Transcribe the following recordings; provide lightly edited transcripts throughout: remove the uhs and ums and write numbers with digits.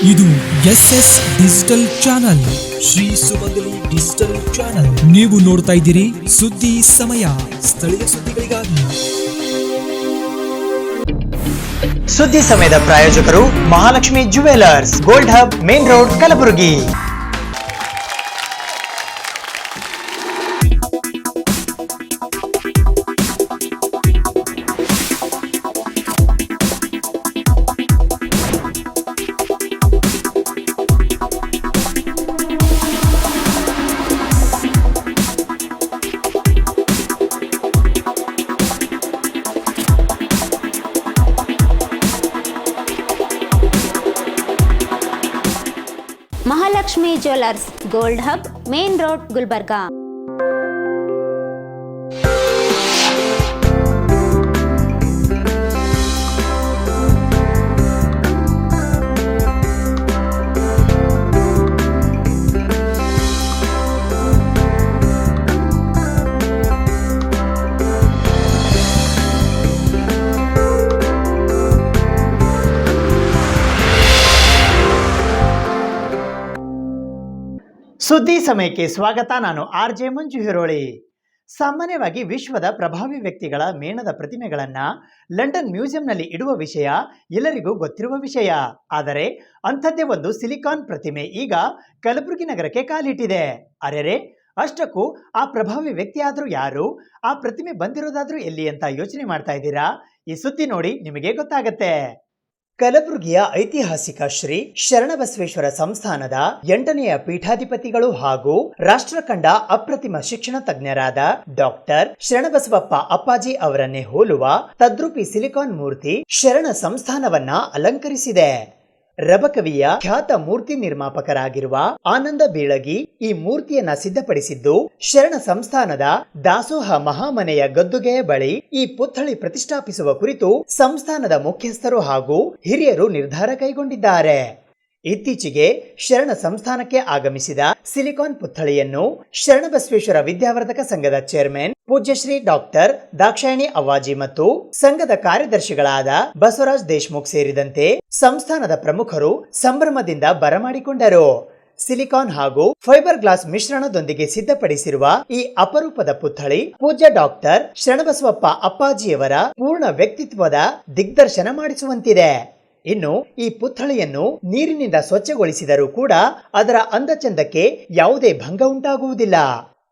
ಇದು SS digital channel, Shri ಸುಮಂಗಲಿ digital channel. ನೀವು ನೋಡ್ತಾ ಇದ್ದೀರಿ ಸುದ್ದಿ ಸಮಯ, ಸ್ಥಳೀಯ ಸುದ್ದಿಗಳಿಗಾಗಿ. ಸುದ್ದಿ ಸಮಯದ ಪ್ರಾಯೋಜಕರು Mahalakshmi jewellers, gold hub, main road, Kalaburagi. Mahalakshmi jewellers, gold hub, main road, Gulbarga. ಸುದ್ದಿ ಸಮಯಕ್ಕೆ ಸ್ವಾಗತ. ನಾನು RJ ಮಂಜು ಹಿರೋಳಿ. ಸಾಮಾನ್ಯವಾಗಿ ವಿಶ್ವದ ಪ್ರಭಾವಿ ವ್ಯಕ್ತಿಗಳ ಮೇಣದ ಪ್ರತಿಮೆಗಳನ್ನ ಲಂಡನ್ ಮ್ಯೂಸಿಯಂನಲ್ಲಿ ಇಡುವ ವಿಷಯ ಎಲ್ಲರಿಗೂ ಗೊತ್ತಿರುವ ವಿಷಯ. ಆದರೆ ಅಂಥದ್ದೇ ಒಂದು ಸಿಲಿಕಾನ್ ಪ್ರತಿಮೆ ಈಗ ಕಲಬುರಗಿ ನಗರಕ್ಕೆ ಕಾಲಿಟ್ಟಿದೆ. ಅರೆರೆ, ಅಷ್ಟಕ್ಕೂ ಆ ಪ್ರಭಾವಿ ವ್ಯಕ್ತಿ ಆದ್ರೂ ಯಾರು, ಆ ಪ್ರತಿಮೆ ಬಂದಿರೋದಾದ್ರೂ ಎಲ್ಲಿ ಅಂತ ಯೋಚನೆ ಮಾಡ್ತಾ ಇದ್ದೀರಾ? ಈ ಸುದ್ದಿ ನೋಡಿ ನಿಮಗೆ ಗೊತ್ತಾಗತ್ತೆ. ಕಲಬುರಗಿಯ ಐತಿಹಾಸಿಕ ಶ್ರೀ ಶರಣಬಸವೇಶ್ವರ ಸಂಸ್ಥಾನದ 8ನೆಯ ಪೀಠಾಧಿಪತಿಗಳು ಹಾಗೂ ರಾಷ್ಟ್ರಕಂಡ ಅಪ್ರತಿಮ ಶಿಕ್ಷಣ ತಜ್ಞರಾದ ಡಾಕ್ಟರ್ ಶರಣಬಸವಪ್ಪ ಅಪ್ಪಾಜಿ ಅವರನ್ನೇ ಹೋಲುವ ತದ್ರೂಪಿ ಸಿಲಿಕಾನ್ ಮೂರ್ತಿ ಶರಣ ಸಂಸ್ಥಾನವನ್ನ ಅಲಂಕರಿಸಿದೆ. ರಬಕವಿಯ ಖ್ಯಾತ ಮೂರ್ತಿ ನಿರ್ಮಾಪಕರಾಗಿರುವ ಆನಂದ ಬೀಳಗಿ ಈ ಮೂರ್ತಿಯನ್ನ ಸಿದ್ಧಪಡಿಸಿದ್ದು ಶರಣ ಸಂಸ್ಥಾನದ ದಾಸೋಹ ಮಹಾಮನೆಯ ಗದ್ದುಗೆಯ ಬಳಿ ಈ ಪುತ್ಥಳಿ ಪ್ರತಿಷ್ಠಾಪಿಸುವ ಕುರಿತು ಸಂಸ್ಥಾನದ ಮುಖ್ಯಸ್ಥರು ಹಾಗೂ ಹಿರಿಯರು ನಿರ್ಧಾರ ಕೈಗೊಂಡಿದ್ದಾರೆ. ಇತ್ತೀಚೆಗೆ ಶರಣ ಸಂಸ್ಥಾನಕ್ಕೆ ಆಗಮಿಸಿದ ಸಿಲಿಕಾನ್ ಪುತ್ಥಳಿಯನ್ನು ಶರಣಬಸವೇಶ್ವರ ವಿದ್ಯಾವರ್ಧಕ ಸಂಘದ ಚೇರ್ಮನ್ ಪೂಜ್ಯಶ್ರೀ ಡಾಕ್ಟರ್ ದಾಕ್ಷಾಯಣಿ ಅವ್ವಾಜಿ ಮತ್ತು ಸಂಘದ ಕಾರ್ಯದರ್ಶಿಗಳಾದ ಬಸವರಾಜ್ ದೇಶಮುಖ್ ಸೇರಿದಂತೆ ಸಂಸ್ಥಾನದ ಪ್ರಮುಖರು ಸಂಭ್ರಮದಿಂದ ಬರಮಾಡಿಕೊಂಡರು. ಸಿಲಿಕಾನ್ ಹಾಗೂ ಫೈಬರ್ ಗ್ಲಾಸ್ ಮಿಶ್ರಣದೊಂದಿಗೆ ಸಿದ್ಧಪಡಿಸಿರುವ ಈ ಅಪರೂಪದ ಪುತ್ಥಳಿ ಪೂಜ್ಯ ಡಾಕ್ಟರ್ ಶರಣಬಸವಪ್ಪ ಅಪ್ಪಾಜಿಯವರ ಪೂರ್ಣ ವ್ಯಕ್ತಿತ್ವದ ದಿಗ್ದರ್ಶನ ಮಾಡಿಸುವಂತಿದೆ. ಇನ್ನು ಈ ಪುತ್ಥಳಿಯನ್ನು ನೀರಿನಿಂದ ಸ್ವಚ್ಛಗೊಳಿಸಿದರೂ ಕೂಡ ಅದರ ಅಂದಚಂದಕ್ಕೆ ಯಾವುದೇ ಭಂಗ ಉಂಟಾಗುವುದಿಲ್ಲ.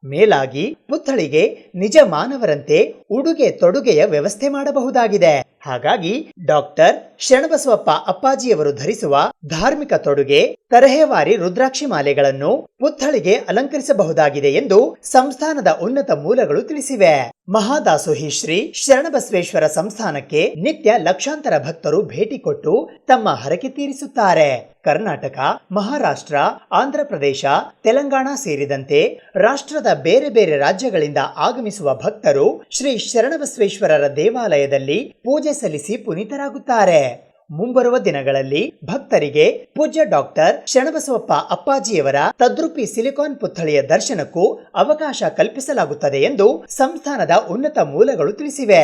ಮೇಲಾಗಿ ಪುತ್ಥಳಿಗೆ ನಿಜ ಮಾನವರಂತೆ ಉಡುಗೆ ತೊಡುಗೆಯ ವ್ಯವಸ್ಥೆ ಮಾಡಬಹುದಾಗಿದೆ. ಹಾಗಾಗಿ ಡಾಕ್ಟರ್ ಶರಣಬಸವಪ್ಪ ಅಪ್ಪಾಜಿಯವರು ಧರಿಸುವ ಧಾರ್ಮಿಕ ತೊಡುಗೆ ತರಹೇವಾರಿ ರುದ್ರಾಕ್ಷಿ ಮಾಲೆಗಳನ್ನು ಪುತ್ಥಳಿಗೆ ಅಲಂಕರಿಸಬಹುದಾಗಿದೆ ಎಂದು ಸಂಸ್ಥಾನದ ಉನ್ನತ ಮೂಲಗಳು ತಿಳಿಸಿವೆ. ಮಹಾದಾಸೋಹಿ ಶ್ರೀ ಶರಣಬಸವೇಶ್ವರ ಸಂಸ್ಥಾನಕ್ಕೆ ನಿತ್ಯ ಲಕ್ಷಾಂತರ ಭಕ್ತರು ಭೇಟಿ ಕೊಟ್ಟು ತಮ್ಮ ಹರಕೆ ತೀರಿಸುತ್ತಾರೆ. ಕರ್ನಾಟಕ, ಮಹಾರಾಷ್ಟ್ರ, ಆಂಧ್ರ ಪ್ರದೇಶ, ತೆಲಂಗಾಣ ಸೇರಿದಂತೆ ರಾಷ್ಟ್ರದ ಬೇರೆ ಬೇರೆ ರಾಜ್ಯಗಳಿಂದ ಆಗಮಿಸುವ ಭಕ್ತರು ಶ್ರೀ ಶರಣಬಸವೇಶ್ವರರ ದೇವಾಲಯದಲ್ಲಿ ಪೂಜೆ ಸಲ್ಲಿಸಿ ಪುನೀತರಾಗುತ್ತಾರೆ. ಮುಂಬರುವ ದಿನಗಳಲ್ಲಿ ಭಕ್ತರಿಗೆ ಪೂಜ್ಯ ಡಾಕ್ಟರ್ ಶರಣಬಸವಪ್ಪ ಅಪ್ಪಾಜಿಯವರ ತದ್ರೂಪಿ ಸಿಲಿಕಾನ್ ಪುತ್ಥಳಿಯ ದರ್ಶನಕ್ಕೂ ಅವಕಾಶ ಕಲ್ಪಿಸಲಾಗುತ್ತದೆ ಎಂದು ಸಂಸ್ಥಾನದ ಉನ್ನತ ಮೂಲಗಳು ತಿಳಿಸಿವೆ.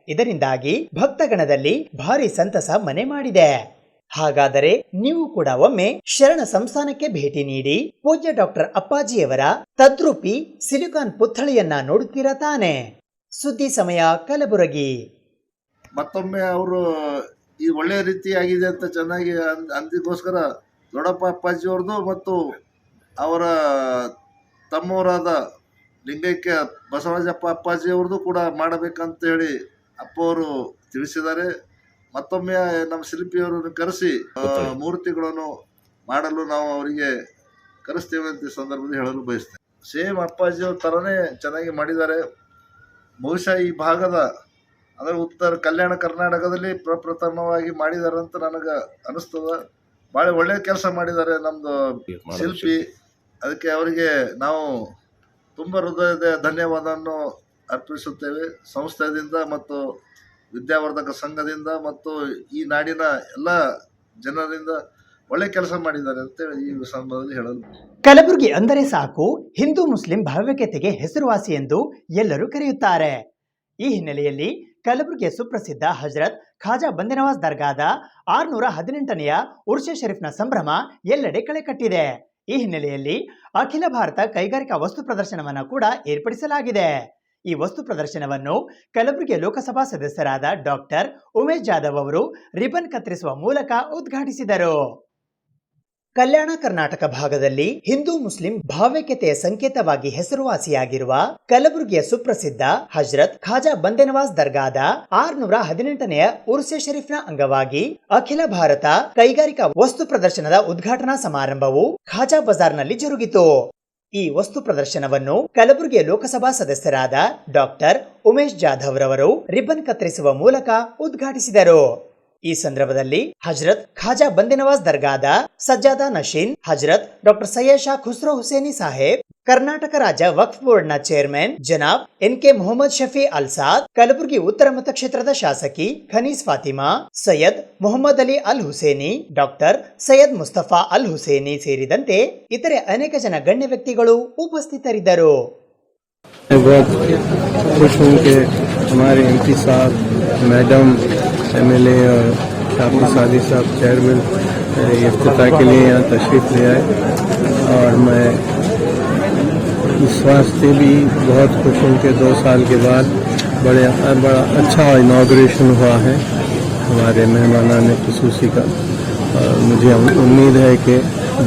ಇದರಿಂದಾಗಿ ಭಕ್ತಗಣದಲ್ಲಿ ಭಾರಿ ಸಂತಸ ಮನೆ ಮಾಡಿದೆ. ಹಾಗಾದರೆ ನೀವು ಕೂಡ ಒಮ್ಮೆ ಶರಣ ಸಂಸ್ಥಾನಕ್ಕೆ ಭೇಟಿ ನೀಡಿ ಪೂಜ್ಯ ಡಾಕ್ಟರ್ ಅಪ್ಪಾಜಿಯವರ ತದ್ರೂಪಿ ಸಿಲಿಕಾನ್ ಪುತ್ಥಳಿಯನ್ನ ನೋಡುತ್ತೀರಾ ತಾನೆ? ಸುದ್ದಿ ಸಮಯ, ಕಲಬುರಗಿ. ಮತ್ತೊಮ್ಮೆ ಅವರು ಈ ಒಳ್ಳೆಯ ರೀತಿಯಾಗಿದೆ ಅಂತ ಚೆನ್ನಾಗಿ ಅಂದಿಗೋಸ್ಕರ ದೊಡ್ಡಪ್ಪ ಅಪ್ಪಾಜಿಯವ್ರದ್ದು ಮತ್ತು ಅವರ ತಮ್ಮವರಾದ ಲಿಂಗೈಕ್ಯ ಬಸವರಾಜಪ್ಪ ಅಪ್ಪಾಜಿಯವ್ರದ್ದು ಕೂಡ ಮಾಡಬೇಕಂತ ಹೇಳಿ ಅಪ್ಪವರು ತಿಳಿಸಿದ್ದಾರೆ. ಮತ್ತೊಮ್ಮೆ ನಮ್ಮ ಶಿಲ್ಪಿಯವರನ್ನು ಕರೆಸಿ ಮೂರ್ತಿಗಳನ್ನು ಮಾಡಲು ನಾವು ಅವರಿಗೆ ಕರೆಸ್ತೇವೆ ಅಂತ ಈ ಸಂದರ್ಭದಲ್ಲಿ ಹೇಳಲು ಬಯಸ್ತೇವೆ. ಸೇಮ್ ಅಪ್ಪಾಜಿಯವ್ರ ಥರನೇ ಚೆನ್ನಾಗಿ ಮಾಡಿದ್ದಾರೆ. ಬಹುಶಃ ಈ ಭಾಗದ ಅಂದರೆ ಉತ್ತರ ಕಲ್ಯಾಣ ಕರ್ನಾಟಕದಲ್ಲಿ ಪ್ರಪ್ರಥಮವಾಗಿ ಮಾಡಿದ್ದಾರೆ ಅಂತ ನನಗೆ ಅನಿಸ್ತದ. ಭಾಳ ಒಳ್ಳೆಯ ಕೆಲಸ ಮಾಡಿದ್ದಾರೆ ನಮ್ಮದು ಶಿಲ್ಪಿ. ಅದಕ್ಕೆ ಅವರಿಗೆ ನಾವು ತುಂಬ ಹೃದಯದ ಧನ್ಯವಾದವನ್ನು ಅರ್ಪಿಸುತ್ತೇವೆ. ಸಂಸ್ಥೆಯಿಂದ ಮತ್ತು ವಿದ್ಯಾವರ್ಧಕ ಸಂಘದಿಂದ ಮತ್ತು ಈ ನಾಡಿನ ಎಲ್ಲ ಜನರಿಂದ ಒಳ್ಳೆ ಕೆಲಸ ಮಾಡಿದ್ದಾರೆ ಅಂತೇಳಿ ಈ ಸಂದರ್ಭದಲ್ಲಿ ಹೇಳಲು. ಕಲಬುರಗಿ ಅಂದರೆ ಸಾಕು ಹಿಂದೂ ಮುಸ್ಲಿಂ ಭಾವೈಕ್ಯತೆಗೆ ಹೆಸರುವಾಸಿ ಎಂದು ಎಲ್ಲರೂ ಕರೆಯುತ್ತಾರೆ. ಈ ಹಿನ್ನೆಲೆಯಲ್ಲಿ ಕಲಬುರಗಿಯ ಸುಪ್ರಸಿದ್ಧ ಹಜರತ್ ಖಾಜಾ ಬಂದೆನವಾಜ್ ದರ್ಗಾದ 618ನೆಯ ಉರ್ಷೆ ಶರೀಫ್ನ ಸಂಭ್ರಮ ಎಲ್ಲೆಡೆ ಕಳೆ ಕಟ್ಟಿದೆ. ಈ ಹಿನ್ನೆಲೆಯಲ್ಲಿ ಅಖಿಲ ಭಾರತ ಕೈಗಾರಿಕಾ ವಸ್ತು ಪ್ರದರ್ಶನವನ್ನು ಕೂಡ ಏರ್ಪಡಿಸಲಾಗಿದೆ. ಈ ವಸ್ತು ಪ್ರದರ್ಶನವನ್ನು ಕಲಬುರಗಿಯ ಲೋಕಸಭಾ ಸದಸ್ಯರಾದ ಡಾಕ್ಟರ್ ಉಮೇಶ್ ಜಾಧವ್ ಅವರು ರಿಬನ್ ಕತ್ತರಿಸುವ ಮೂಲಕ ಉದ್ಘಾಟಿಸಿದರು. ಕಲ್ಯಾಣ ಕರ್ನಾಟಕ ಭಾಗದಲ್ಲಿ ಹಿಂದೂ ಮುಸ್ಲಿಂ ಭಾವೈಕ್ಯತೆಯ ಸಂಕೇತವಾಗಿ ಹೆಸರುವಾಸಿಯಾಗಿರುವ ಕಲಬುರಗಿಯ ಸುಪ್ರಸಿದ್ಧ ಹಜರತ್ ಖಾಜಾ ಬಂದೆನವಾಜ್ ದರ್ಗಾದ 618ನೆಯ ಉರ್ಸೆ ಶರೀಫ್ನ ಅಂಗವಾಗಿ ಅಖಿಲ ಭಾರತ ಕೈಗಾರಿಕಾ ವಸ್ತು ಪ್ರದರ್ಶನದ ಉದ್ಘಾಟನಾ ಸಮಾರಂಭವು ಖಾಜಾ ಬಜಾರ್ನಲ್ಲಿ ಜರುಗಿತು. ಈ ವಸ್ತು ಪ್ರದರ್ಶನವನ್ನು ಕಲಬುರಗಿಯ ಲೋಕಸಭಾ ಸದಸ್ಯರಾದ ಡಾಕ್ಟರ್ ಉಮೇಶ್ ಜಾಧವ್ ರವರು ರಿಬನ್ ಕತ್ತರಿಸುವ ಮೂಲಕ ಉದ್ಘಾಟಿಸಿದರು. ಈ ಸಂದರ್ಭದಲ್ಲಿ ಹಜರತ್ ಖಾಜಾ ಬಂದೆನವಾಜ್ ದರ್ಗಾದ ಸಜ್ಜಾದಾ ನಶೀನ್, ಹಜರತ್ ಡಾಕ್ಟರ್ ಸಯ್ಯದ್ ಶಾ ಖುಸ್ರೋ ಹುಸೇನಿ ಸಾಹೇಬ್, ಕರ್ನಾಟಕ ರಾಜ್ಯ ವಕ್ಫ್ ಬೋರ್ಡ್ನ ಚೇರ್ಮನ್ ಜನಾಬ್ ಎನ್.ಕೆ. ಮೊಹಮ್ಮದ್ ಶಫಿ ಅಲ್ಸಾದ್, ಕಲಬುರಗಿ ಉತ್ತರ ಮತಕ್ಷೇತ್ರದ ಶಾಸಕಿ ಖನೀಸ್ ಫಾತಿಮಾ, ಸೈಯದ್ ಮೊಹಮ್ಮದ್ ಅಲಿ ಅಲ್ ಹುಸೇನಿ, ಡಾಕ್ಟರ್ ಸೈಯದ್ ಮುಸ್ತಫಾ ಅಲ್ ಹುಸೇನಿ ಸೇರಿದಂತೆ ಇತರೆ ಅನೇಕ ಜನ ಗಣ್ಯ ವ್ಯಕ್ತಿಗಳು ಉಪಸ್ಥಿತರಿದ್ದರು. हमारे एमपी साहब, मैडम, एमएलए और शाफी सादी साहब चेयरमैन इफ्तिताह के लिए यहाँ तशरीफ़ ले आए और मैं इस वास्ते भी बहुत खुश हूँ कि 2 साल के बाद बड़ा अच्छा इनॉग्रेशन हुआ है हमारे मेहमानान ख़ुसूसी का। और मुझे उम्मीद है कि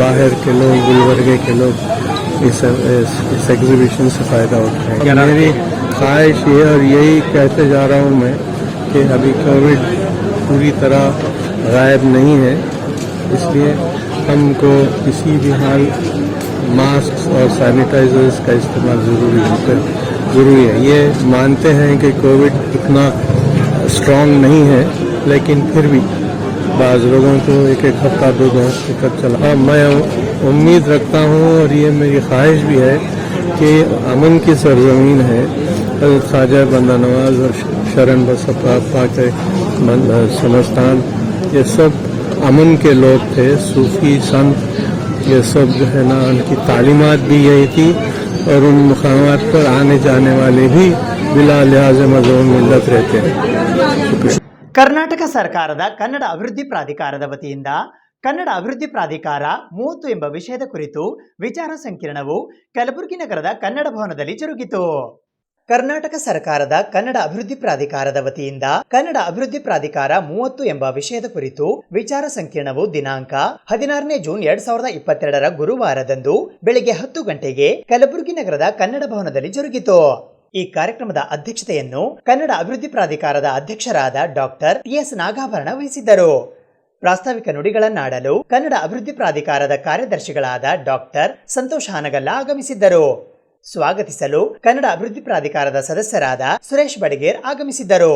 बाहर के लोग, गुलबर्गे के लोग इस एग्जीबिशन से फ़ायदा उठाएं। मेरी ख्वाहिश ये और यही कहते जा रहा हूँ मैं कि अभी कोविड पूरी तरह गायब नहीं है, इसलिए हमको किसी भी हाल मास्क और सैनिटाइजर्स का इस्तेमाल ज़रूरी है। ये मानते हैं कि कोविड इतना स्ट्रॉन्ग नहीं है, लेकिन फिर भी बाज़ लोगों को एक हफ्ता 2 हफ्ते तक चला। मैं उम्मीद रखता हूँ और ये मेरी ख्वाहिश भी है कि अमन की सरजमीन है, ख्वाजा बंदा नवाज और शरण बसपा के समस्तान, ये सब अमन के लोग थे, सूफी संत, ये सब जो है ना उनकी तालीमात भी यही थी और उन मुकामात पर आने जाने वाले भी बिला लिहाज मज़हब मिल्लत रहते हैं। ಕರ್ನಾಟಕ ಸರ್ಕಾರದ ಕನ್ನಡ ಅಭಿವೃದ್ಧಿ ಪ್ರಾಧಿಕಾರದ ವತಿಯಿಂದ ಕನ್ನಡ ಅಭಿವೃದ್ಧಿ ಪ್ರಾಧಿಕಾರ 30 ಎಂಬ ವಿಷಯದ ಕುರಿತು ವಿಚಾರ ಸಂಕಿರಣವು ಕಲಬುರಗಿ ನಗರದ ಕನ್ನಡ ಭವನದಲ್ಲಿ ಜರುಗಿತು. ಕರ್ನಾಟಕ ಸರ್ಕಾರದ ಕನ್ನಡ ಅಭಿವೃದ್ಧಿ ಪ್ರಾಧಿಕಾರದ ವತಿಯಿಂದ ಕನ್ನಡ ಅಭಿವೃದ್ಧಿ ಪ್ರಾಧಿಕಾರ 30 ಎಂಬ ವಿಷಯದ ಕುರಿತು ವಿಚಾರ ಸಂಕಿರಣವು ದಿನಾಂಕ 16ನೇ ಜೂನ್ 2022ರ ಗುರುವಾರದಂದು ಬೆಳಗ್ಗೆ 10 ಗಂಟೆಗೆ ಕಲಬುರಗಿ ನಗರದ ಕನ್ನಡ ಭವನದಲ್ಲಿ ಜರುಗಿತು. ಈ ಕಾರ್ಯಕ್ರಮದ ಅಧ್ಯಕ್ಷತೆಯನ್ನು ಕನ್ನಡ ಅಭಿವೃದ್ಧಿ ಪ್ರಾಧಿಕಾರದ ಅಧ್ಯಕ್ಷರಾದ ಡಾಕ್ಟರ್ ಟಿ.ಎಸ್. ನಾಗಾಭರಣ ವಹಿಸಿದ್ದರು. ಪ್ರಾಸ್ತಾವಿಕ ನುಡಿಗಳನ್ನಾಡಲು ಕನ್ನಡ ಅಭಿವೃದ್ಧಿ ಪ್ರಾಧಿಕಾರದ ಕಾರ್ಯದರ್ಶಿಗಳಾದ ಡಾಕ್ಟರ್ ಸಂತೋಷ್ ಹಾನಗಲ್ಲ ಆಗಮಿಸಿದ್ದರು. ಸ್ವಾಗತಿಸಲು ಕನ್ನಡ ಅಭಿವೃದ್ಧಿ ಪ್ರಾಧಿಕಾರದ ಸದಸ್ಯರಾದ ಸುರೇಶ್ ಬಡಿಗೇರ್ ಆಗಮಿಸಿದ್ದರು.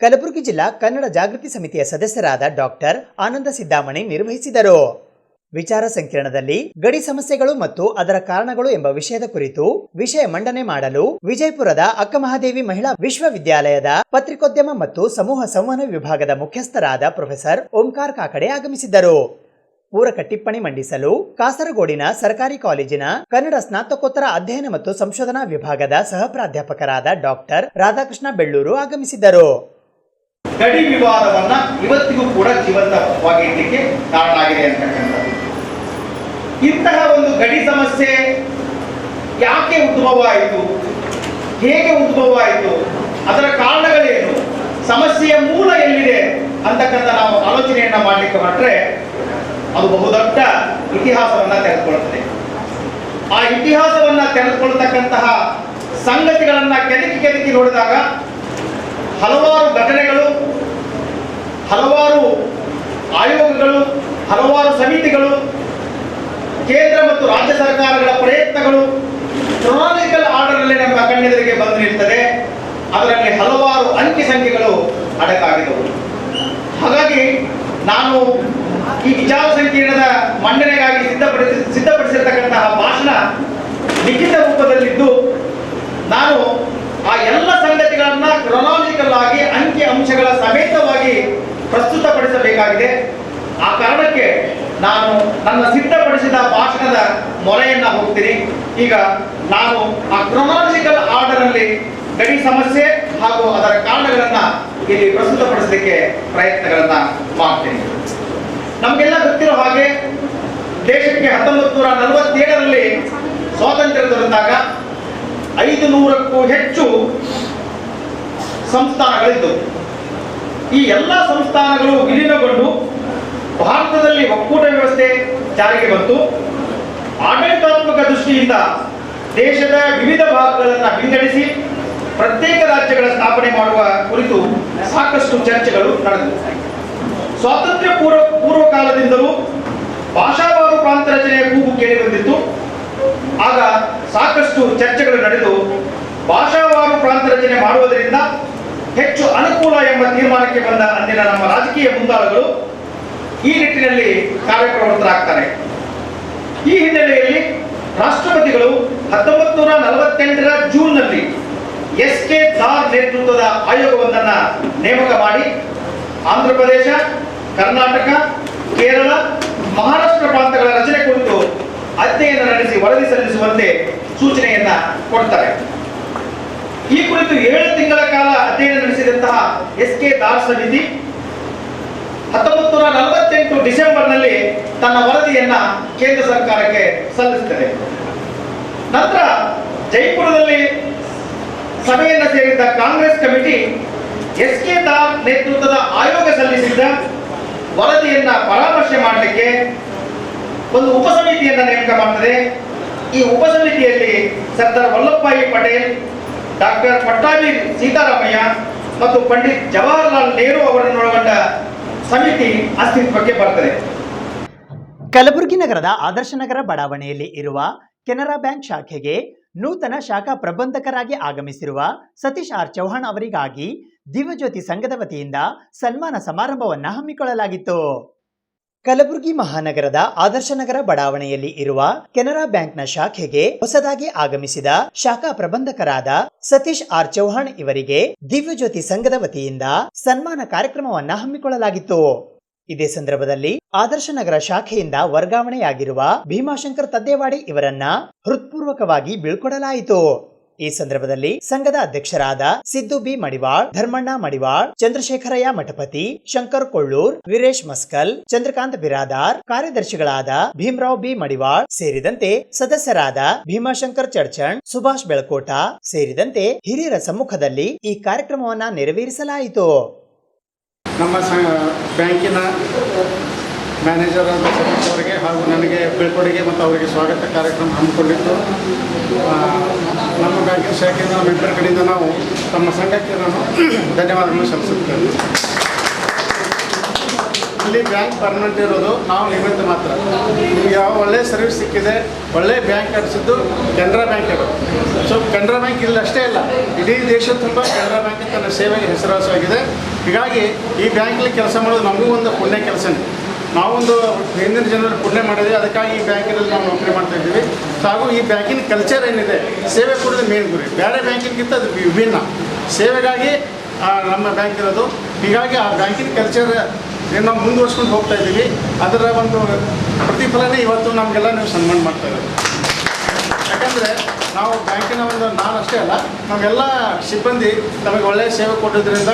ಕಲಬುರಗಿ ಜಿಲ್ಲಾ ಕನ್ನಡ ಜಾಗೃತಿ ಸಮಿತಿಯ ಸದಸ್ಯರಾದ ಡಾಕ್ಟರ್ ಆನಂದ ಸಿದ್ದಾಮಣಿ ನಿರ್ವಹಿಸಿದರು. ವಿಚಾರ ಸಂಕಿರಣದಲ್ಲಿ ಗಡಿ ಸಮಸ್ಯೆಗಳು ಮತ್ತು ಅದರ ಕಾರಣಗಳು ಎಂಬ ವಿಷಯದ ಕುರಿತು ವಿಷಯ ಮಂಡನೆ ಮಾಡಲು ವಿಜಯಪುರದ ಅಕ್ಕಮಹಾದೇವಿ ಮಹಿಳಾ ವಿಶ್ವವಿದ್ಯಾಲಯದ ಪತ್ರಿಕೋದ್ಯಮ ಮತ್ತು ಸಮೂಹ ಸಂವಹನ ವಿಭಾಗದ ಮುಖ್ಯಸ್ಥರಾದ ಪ್ರೊಫೆಸರ್ ಓಂಕಾರ್ ಕಾಕಡೆ ಆಗಮಿಸಿದ್ದರು. ಪೂರಕ ಟಿಪ್ಪಣಿ ಮಂಡಿಸಲು ಕಾಸರಗೋಡಿನ ಸರ್ಕಾರಿ ಕಾಲೇಜಿನ ಕನ್ನಡ ಸ್ನಾತಕೋತ್ತರ ಅಧ್ಯಯನ ಮತ್ತು ಸಂಶೋಧನಾ ವಿಭಾಗದ ಸಹ ಪ್ರಾಧ್ಯಾಪಕರಾದ ಡಾಕ್ಟರ್ ರಾಧಾಕೃಷ್ಣ ಬೆಳ್ಳೂರು ಆಗಮಿಸಿದ್ದರು. ಗಡಿ ವಿವಾದವನ್ನ ಇವತ್ತಿಗೂ ಕೂಡ ಜೀವಂತವಾಗಿ ಇಡಲಿಕ್ಕೆ ಕಾರಣ ಆಗಿದೆ ಅಂತಕ್ಕಂಥದ್ದು. ಇಂತಹ ಒಂದು ಗಡಿ ಸಮಸ್ಯೆ ಯಾಕೆ ಉದ್ಭವ ಆಯಿತು, ಹೇಗೆ ಉದ್ಭವ ಆಯಿತು, ಅದರ ಕಾರಣಗಳೇನು, ಸಮಸ್ಯೆಯ ಮೂಲ ಎಲ್ಲಿದೆ ಅಂತಕ್ಕಂಥ ನಾವು ಆಲೋಚನೆಯನ್ನ ಮಾಡಲಿಕ್ಕೆ ಹೊರಟ್ರೆ ಅದು ಬಹುದೊಡ್ಡ ಇತಿಹಾಸವನ್ನ ತೆಗೆದುಕೊಳ್ಳುತ್ತದೆ. ಆ ಇತಿಹಾಸವನ್ನ ತೆಗೆದುಕೊಳ್ಳತಕ್ಕಂತಹ ಸಂಗತಿಗಳನ್ನ ಕೆದಕಿ ನೋಡಿದಾಗ ಹಲವಾರು ಘಟನೆಗಳು, ಹಲವಾರು ಆಯೋಗಗಳು, ಹಲವಾರು ಸಮಿತಿಗಳು, ಕೇಂದ್ರ ಮತ್ತು ರಾಜ್ಯ ಸರ್ಕಾರಗಳ ಪ್ರಯತ್ನಗಳು ಕ್ರೊನಾಲಜಿಕಲ್ ಆರ್ಡರ್ನಲ್ಲಿ ನಮ್ಮ ಕಣ್ಣೆದುರಿಗೆ ಬಂದು ನಿಲ್ತದೆ. ಅದರಲ್ಲಿ ಹಲವಾರು ಅಂಕಿ ಸಂಖ್ಯೆಗಳು ಅಡಕಾಗಿದ್ದವು. ಹಾಗಾಗಿ ನಾನು ಈ ವಿಚಾರ ಸಂಕಿರಣದ ಮಂಡನೆಗಾಗಿ ಸಿದ್ಧಪಡಿಸಿರ್ತಕ್ಕಂತಹ ಭಾಷಣ ಲಿಖಿತ ರೂಪದಲ್ಲಿದ್ದು ನಾನು ಆ ಎಲ್ಲ ಸಂಗತಿಗಳನ್ನ ಕ್ರೊನಾಲಜಿಕಲ್ ಆಗಿ ಅಂಕಿ ಅಂಶಗಳ ಸಮೇತವಾಗಿ ಪ್ರಸ್ತುತಪಡಿಸಬೇಕಾಗಿದೆ. ಆ ಕಾರಣಕ್ಕೆ ನಾನು ನನ್ನ ಸಿದ್ಧಪಡಿಸಿದ ಭಾಷಣದ ಮೊರೆಯನ್ನ ಹೋಗ್ತೀನಿ. ಈಗ ನಾನು ಆ ಕ್ರೊನಾಲಜಿಕಲ್ ಆರ್ಡರ್ ಅಲ್ಲಿ ಗಡಿ ಸಮಸ್ಯೆ ಹಾಗೂ ಅದರ ಕಾರಣಗಳನ್ನ ಇಲ್ಲಿ ಪ್ರಸ್ತುತಪಡಿಸಲಿಕ್ಕೆ ಪ್ರಯತ್ನಗಳನ್ನ ಮಾಡ್ತೇನೆ. ನಮಗೆಲ್ಲ ಗೊತ್ತಿರೋ ಹಾಗೆ ದೇಶಕ್ಕೆ 1947ರಲ್ಲಿ ಸ್ವಾತಂತ್ರ್ಯ ದೊರೆತಾಗ 500ಕ್ಕೂ ಹೆಚ್ಚು ಸಂಸ್ಥಾನಗಳಿದ್ದವು. ಈ ಎಲ್ಲ ಸಂಸ್ಥಾನಗಳು ವಿಲೀನಗೊಂಡು ಭಾರತದಲ್ಲಿ ಒಕ್ಕೂಟ ವ್ಯವಸ್ಥೆ ಜಾರಿಗೆ ಬಂತು. ಆಡಳಿತಾತ್ಮಕ ದೃಷ್ಟಿಯಿಂದ ದೇಶದ ವಿವಿಧ ಭಾಗಗಳನ್ನು ವಿಂಗಡಿಸಿ ಪ್ರತ್ಯೇಕ ರಾಜ್ಯಗಳ ಸ್ಥಾಪನೆ ಮಾಡುವ ಕುರಿತು ಸಾಕಷ್ಟು ಚರ್ಚೆಗಳು ನಡೆದವು. ಸ್ವಾತಂತ್ರ್ಯ ಪೂರ್ವ ಕಾಲದಿಂದಲೂ ಭಾಷಾವಾರು ಪ್ರಾಂತ ರಚನೆಯ ಕೂಗು ಕೇಳಿಬಂದಿತ್ತು. ಆಗ ಸಾಕಷ್ಟು ಚರ್ಚೆಗಳು ನಡೆದು ಭಾಷಾವಾರು ಪ್ರಾಂತ ರಚನೆ ಮಾಡುವುದರಿಂದ ಹೆಚ್ಚು ಅನುಕೂಲ ಎಂಬ ತೀರ್ಮಾನಕ್ಕೆ ಬಂದ ಅಂದಿನ ನಮ್ಮ ರಾಜಕೀಯ ಮುಂದಾಳುಗಳು ಈ ನಿಟ್ಟಿನಲ್ಲಿ ಕಾರ್ಯಪ್ರವೃತ್ತರಾಗ್ತಾರೆ. ಈ ಹಿನ್ನೆಲೆಯಲ್ಲಿ ರಾಷ್ಟ್ರಪತಿಗಳು 1948ರ ಜೂನ್ನಲ್ಲಿ ಎಸ್.ಕೆ. ದಾರ್ ನೇತೃತ್ವದ ಆಯೋಗವೊಂದನ್ನ ನೇಮಕ ಮಾಡಿ ಆಂಧ್ರ ಪ್ರದೇಶ, ಕರ್ನಾಟಕ, ಕೇರಳ, ಮಹಾರಾಷ್ಟ್ರ ಪ್ರಾಂತಗಳ ರಚನೆ ಕುರಿತು ಅಧ್ಯಯನ ನಡೆಸಿ ವರದಿ ಸಲ್ಲಿಸುವಂತೆ ಸೂಚನೆಯನ್ನ ಕೊಡ್ತಾರೆ. ಈ ಕುರಿತು 7 ತಿಂಗಳ ಕಾಲ ಅಧ್ಯಯನ ನಡೆಸಿದಂತಹ ಎಸ್.ಕೆ. ದಾರ್ ಸಮಿತಿ 1948 ಡಿಸೆಂಬರ್ನಲ್ಲಿ ತನ್ನ ವರದಿಯನ್ನ ಕೇಂದ್ರ ಸರ್ಕಾರಕ್ಕೆ ಸಲ್ಲಿಸುತ್ತದೆ. ನಂತರ ಜೈಪುರದಲ್ಲಿ ಸಭೆಯನ್ನು ಸೇರಿದ್ದ ಕಾಂಗ್ರೆಸ್ ಕಮಿಟಿ ಎಸ್.ಕೆ. ದಾರ್ ನೇತೃತ್ವದ ಆಯೋಗ ಸಲ್ಲಿಸಿದ್ದ ವರದಿಯನ್ನ ಪರಾಮರ್ಶೆ ಮಾಡಲಿಕ್ಕೆ ಒಂದು ಉಪಸಮಿತಿಯನ್ನ ನೇಮಕ ಮಾಡುತ್ತದೆ. ಈ ಉಪಸಮಿತಿಯಲ್ಲಿ ಸರ್ದಾರ್ ವಲ್ಲಭಭಾಯಿ ಪಟೇಲ್, ಡಾಕ್ಟರ್ ಪಟ್ಟಾಭಿ ಸೀತಾರಾಮಯ್ಯ ಮತ್ತು ಪಂಡಿತ್ ಜವಾಹರಲಾಲ್ ನೆಹರು ಅವರನ್ನೊಳಗೊಂಡ ಸಮಿತಿ ಅಸ್ತಿತ್ವಕ್ಕೆ ಬರ್ತದೆ. ಕಲಬುರಗಿ ನಗರದ ಆದರ್ಶ ನಗರ ಬಡಾವಣೆಯಲ್ಲಿ ಇರುವ ಕೆನರಾ ಬ್ಯಾಂಕ್ ಶಾಖೆಗೆ ನೂತನ ಶಾಖಾ ಪ್ರಬಂಧಕರಾಗಿ ಆಗಮಿಸಿರುವ ಸತೀಶ್ ಆರ್ ಚೌಹಾಣ್ ಅವರಿಗಾಗಿ ದಿವ್ಯಜ್ಯೋತಿ ಸಂಘದ ವತಿಯಿಂದ ಸನ್ಮಾನ ಸಮಾರಂಭವನ್ನು ಹಮ್ಮಿಕೊಳ್ಳಲಾಗಿತ್ತು. ಕಲಬುರಗಿ ಮಹಾನಗರದ ಆದರ್ಶ ನಗರ ಬಡಾವಣೆಯಲ್ಲಿ ಇರುವ ಕೆನರಾ ಬ್ಯಾಂಕ್ನ ಶಾಖೆಗೆ ಹೊಸದಾಗಿ ಆಗಮಿಸಿದ ಶಾಖಾ ಪ್ರಬಂಧಕರಾದ ಸತೀಶ್ ಆರ್ ಚೌಹಾಣ್ ಇವರಿಗೆ ದಿವ್ಯಜ್ಯೋತಿ ಸಂಘದ ವತಿಯಿಂದ ಸನ್ಮಾನ ಕಾರ್ಯಕ್ರಮವನ್ನ ಹಮ್ಮಿಕೊಳ್ಳಲಾಗಿತ್ತು. ಇದೇ ಸಂದರ್ಭದಲ್ಲಿ ಆದರ್ಶ ನಗರ ಶಾಖೆಯಿಂದ ವರ್ಗಾವಣೆಯಾಗಿರುವ ಭೀಮಾಶಂಕರ್ ತದ್ದೇವಾಡಿ ಇವರನ್ನ ಹೃತ್ಪೂರ್ವಕವಾಗಿ ಬೀಳ್ಕೊಡಲಾಯಿತು. ಈ ಸಂದರ್ಭದಲ್ಲಿ ಸಂಘದ ಅಧ್ಯಕ್ಷರಾದ ಸಿದ್ದು ಬಿ ಮಡಿವಾಳ್, ಧರ್ಮಣ್ಣ ಮಡಿವಾಳ್, ಚಂದ್ರಶೇಖರಯ್ಯ ಮಠಪತಿ, ಶಂಕರ್ ಕೊಳ್ಳೂರ್, ವೀರೇಶ್ ಮಸ್ಕಲ್, ಚಂದ್ರಕಾಂತ್ ಬಿರಾದಾರ್, ಕಾರ್ಯದರ್ಶಿಗಳಾದ ಭೀಮರಾವ್ ಬಿ ಮಡಿವಾಳ್ ಸೇರಿದಂತೆ ಸದಸ್ಯರಾದ ಭೀಮಾಶಂಕರ್ ಚಡ್ಚಣ್, ಸುಭಾಷ್ ಬೆಳಕೋಟ ಸೇರಿದಂತೆ ಹಿರಿಯರ ಸಮ್ಮುಖದಲ್ಲಿ ಈ ಕಾರ್ಯಕ್ರಮವನ್ನ ನೆರವೇರಿಸಲಾಯಿತು. ನಮ್ಮ ಬ್ಯಾಂಕಿನ ಮ್ಯಾನೇಜರ್ ಸತೀಶ್ ಅವರಿಗೆ ಹಾಗೂ ನನಗೆ ಬೀಳ್ಕೊಡುಗೆ ಮತ್ತು ಅವರಿಗೆ ಸ್ವಾಗತ ಕಾರ್ಯಕ್ರಮ ಹಮ್ಮಿಕೊಂಡಿದ್ದು, ನಮ್ಮ ಬ್ಯಾಂಕಿನ ಶಾಖೆಯಿಂದ ಮೆಂಬರ್ ಕಡೆಯಿಂದ ನಾವು ತಮ್ಮ ಸಂಘಕ್ಕೆ ನಾನು ಧನ್ಯವಾದಗಳನ್ನು ಸಲ್ಲಿಸುತ್ತೇವೆ. ಇಲ್ಲಿ ಬ್ಯಾಂಕ್ ಪರ್ಮನೆಂಟ್ ಇರೋದು ನಾವು ನಿಮಿತ್ತ ಮಾತ್ರ. ಈಗ ಯಾವ ಒಳ್ಳೆಯ ಸರ್ವಿಸ್ ಸಿಕ್ಕಿದೆ, ಒಳ್ಳೆಯ ಬ್ಯಾಂಕ್ ಕಟ್ಟಿಸಿದ್ದು ಕೆನರಾ ಬ್ಯಾಂಕ್ ಅದು. ಸೊ ಕೆನರಾ ಬ್ಯಾಂಕ್ ಇಲ್ಲಿ ಅಷ್ಟೇ ಇಲ್ಲ, ಇಡೀ ದೇಶ ತುಂಬ ಕೆನರಾ ಬ್ಯಾಂಕ್ ತನ್ನ ಸೇವೆಗೆ ಹೆಸರುವಾಸವಾಗಿದೆ. ಹೀಗಾಗಿ ಈ ಬ್ಯಾಂಕಲ್ಲಿ ಕೆಲಸ ಮಾಡೋದು ನಮಗೂ ಒಂದು ಪುಣ್ಯ ಕೆಲಸನೇ. ನಾವೊಂದು ಹಿಂದಿನ ಜನರಲ್ಲಿ ಪುಣ್ಯ ಮಾಡಿದ್ವಿ, ಅದಕ್ಕಾಗಿ ಈ ಬ್ಯಾಂಕಿನಲ್ಲಿ ನಾವು ನೌಕರಿ ಮಾಡ್ತಾ ಇದ್ದೀವಿ. ಸೊ ಹಾಗೂ ಈ ಬ್ಯಾಂಕಿನ ಕಲ್ಚರ್ ಏನಿದೆ, ಸೇವೆ ಕೊಡೋದು ಮೇನ್ ಗುರಿ. ಬೇರೆ ಬ್ಯಾಂಕಿಗಿಂತ ಅದು ವಿಭಿನ್ನ ಸೇವೆಗಾಗಿ ನಮ್ಮ ಬ್ಯಾಂಕ್ ಇರೋದು. ಹೀಗಾಗಿ ಆ ಬ್ಯಾಂಕಿನ ಕಲ್ಚರ್ ಏನು ನಾವು ಮುಂದುವರ್ಸ್ಕೊಂಡು ಹೋಗ್ತಾ ಇದ್ದೀವಿ. ಅದರ ಒಂದು ಪ್ರತಿಫಲನೇ ಇವತ್ತು ನಮಗೆಲ್ಲ ನೀವು ಸನ್ಮಾನ ಮಾಡ್ತಾ ಇದ್ದೀವಿ. ಯಾಕಂದರೆ ನಾವು ಬ್ಯಾಂಕಿನ ಒಂದು ನಾನು ಅಷ್ಟೇ ಅಲ್ಲ, ನಮ್ಮೆಲ್ಲ ಸಿಬ್ಬಂದಿ ನಮಗೆ ಒಳ್ಳೆಯ ಸೇವೆ ಕೊಟ್ಟಿದ್ದರಿಂದ,